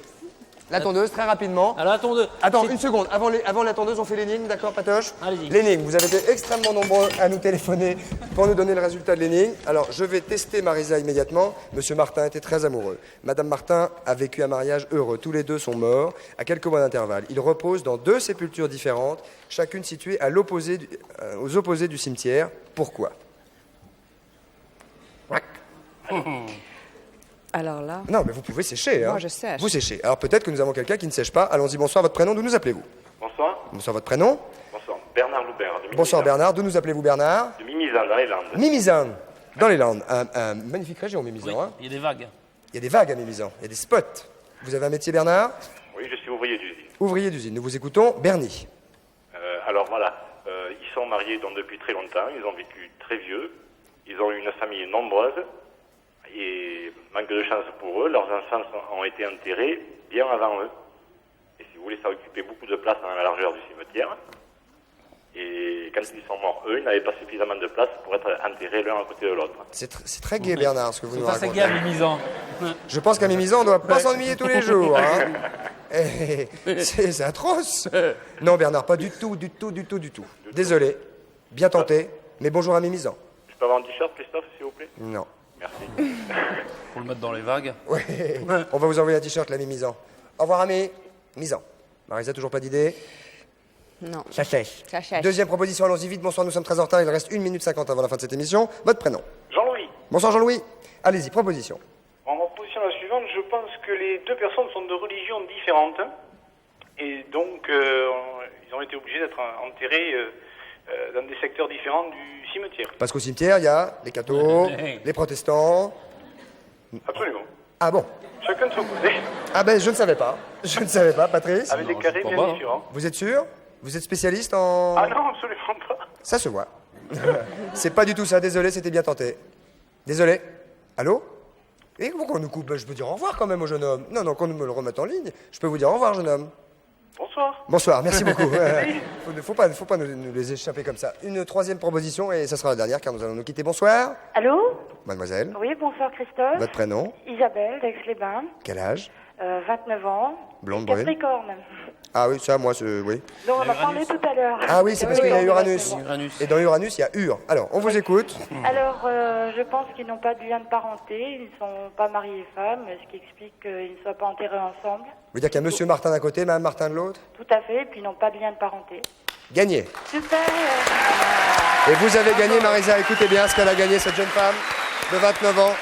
La tondeuse, très rapidement. Alors, la tondeuse... Attends, c'est- une seconde. Avant la tondeuse, on fait l'énigme, d'accord, Patoche? Allez-y. L'énigme, vous avez été extrêmement nombreux à nous téléphoner pour nous donner le résultat de l'énigme. Alors, je vais tester Marisa immédiatement. Monsieur Martin était très amoureux. Madame Martin a vécu un mariage heureux. Tous les deux sont morts à quelques mois d'intervalle. Ils reposent dans deux sépultures différentes, chacune située à aux opposés du cimetière. Pourquoi? Alors là, Non, mais vous pouvez sécher. Hein. Moi, je sèche. Vous séchez. Alors, peut-être que nous avons quelqu'un qui ne sèche pas. Allons-y, bonsoir, votre prénom, d'où nous appelez-vous? Bonsoir. Bonsoir, votre prénom? Bonsoir. Bernard Loubert. De Bonsoir, Mimizan. Bernard. D'où nous appelez-vous, Bernard? De Mimizan, dans les Landes. Mimizan, dans les Landes. Un magnifique région, Mimizan. Oui, Hein. il y a des vagues. Il y a des vagues à Mimizan. Il y a des spots. Vous avez un métier, Bernard? Oui, je suis ouvrier d'usine. Ouvrier d'usine. Nous vous écoutons. Bernie. Alors voilà, ils sont mariés donc, depuis très longtemps, ils ont vécu très vieux, ils ont eu une famille nombreuse, et manque de chance pour eux, leurs enfants ont été enterrés bien avant eux. Et si vous voulez, ça occupait beaucoup de place dans la largeur du cimetière. Et quand ils sont morts, eux, ils n'avaient pas suffisamment de place pour être enterrés l'un à côté de l'autre. C'est très gai, Bernard, ce que vous nous Ça, c'est racontez. gay à Mimizan. Je pense qu'à Mimizan, on ne doit pas s'ennuyer tous les jours. Hein. C'est atroce. Non, Bernard, pas du tout. Désolé. Bien tenté. Mais bonjour à Mimizan. Je peux avoir un t-shirt, Christophe, s'il vous plaît? Non. Merci. Faut le mettre dans les vagues. Oui. On va vous envoyer un t-shirt, l'ami Mimizan. Au revoir, ami. Mimizan. Marisa, toujours pas d'idée? non. Ça sèche. Ça sèche. Deuxième proposition, allons-y vite. Bonsoir, nous sommes très en retard. Il reste 1 minute 50 avant la fin de cette émission. Votre prénom? Jean-Louis. Bonsoir, Jean-Louis. Allez-y, proposition. En ma position la suivante, je pense que les deux personnes sont de religions différentes. Et donc, ils ont été obligés d'être enterrés dans des secteurs différents du cimetière. Parce qu'au cimetière, il y a les cathos, les protestants. Absolument. Ah bon? Chacun de son côté. Ah ben, je ne savais pas. Je ne savais pas, Patrice. Avec des carrés bien différents. Vous êtes sûr? Vous êtes spécialiste en... Ah non, absolument pas. Ça se voit. C'est pas du tout ça, désolé, c'était bien tenté. Désolé. Allô? Et pourquoi on nous coupe? Ben, je peux dire au revoir quand même au jeune homme. Non, qu'on me le remette en ligne. Je peux vous dire au revoir, jeune homme. Bonsoir. Bonsoir, merci beaucoup. Faut pas nous les échapper comme ça. Une troisième proposition, et ça sera la dernière, car nous allons nous quitter. Bonsoir. Allô? Mademoiselle. Oui, bonsoir Christophe. Votre prénom? Isabelle, d'Aix-les-Bains. Quel âge? 29 ans. Blonde, brune. Capricorne. Ah oui, ça, moi, oui. Donc on en a parlé tout à l'heure. Ah oui, c'est parce qu'il y a Uranus. Uranus. Et dans Uranus, il y a Ur. Alors, on vous écoute. Alors, je pense qu'ils n'ont pas de lien de parenté, ils ne sont pas mariés et femmes, ce qui explique qu'ils ne soient pas enterrés ensemble. Vous voulez dire qu'il y a Monsieur Martin d'un côté, Madame Martin de l'autre? Tout à fait, et puis ils n'ont pas de lien de parenté. Gagné. Super. Et vous avez gagné, Marisa. Écoutez bien ce qu'elle a gagné, cette jeune femme de 29 ans.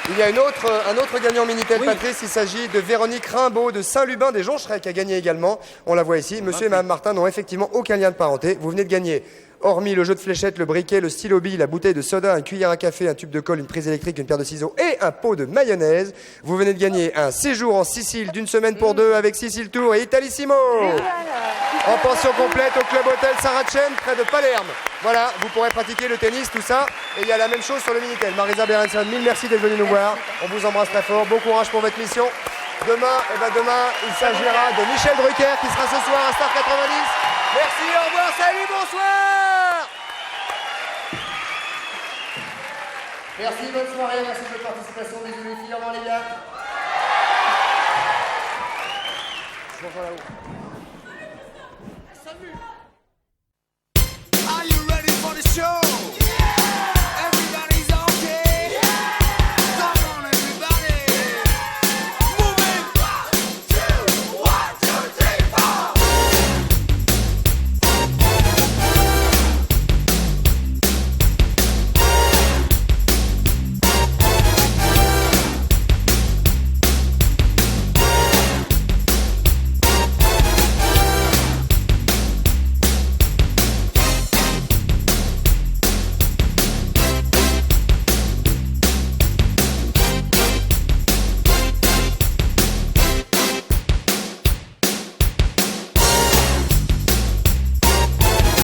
Il y a un autre gagnant Minitel, Patrice. Il s'agit de Véronique Rimbaud de Saint-Lubin des Joncherets qui a gagné également. On la voit ici. Monsieur et Madame Martin n'ont effectivement aucun lien de parenté. Vous venez de gagner, hormis le jeu de fléchettes, le briquet, le stylo bille, la bouteille de soda, un cuillère à café, un tube de colle, une prise électrique, une paire de ciseaux et un pot de mayonnaise. Vous venez de gagner un séjour en Sicile d'une semaine pour deux avec Sicile Tour et Italissimo. En pension complète au Club Hôtel Saracen, près de Palerme. Voilà, vous pourrez pratiquer le tennis, tout ça. Et il y a la même chose sur le Minitel. Marisa Berenson, mille merci d'être venue nous voir. On vous embrasse très fort. Bon courage pour votre mission. Demain, il s'agira de Michel Drucker qui sera ce soir à Star 90. Merci, au revoir, salut, bonsoir. Merci, bonne soirée, merci de votre participation. Bisous les filles, au revoir les gars. Bonjour là-haut. Are you ready for the show?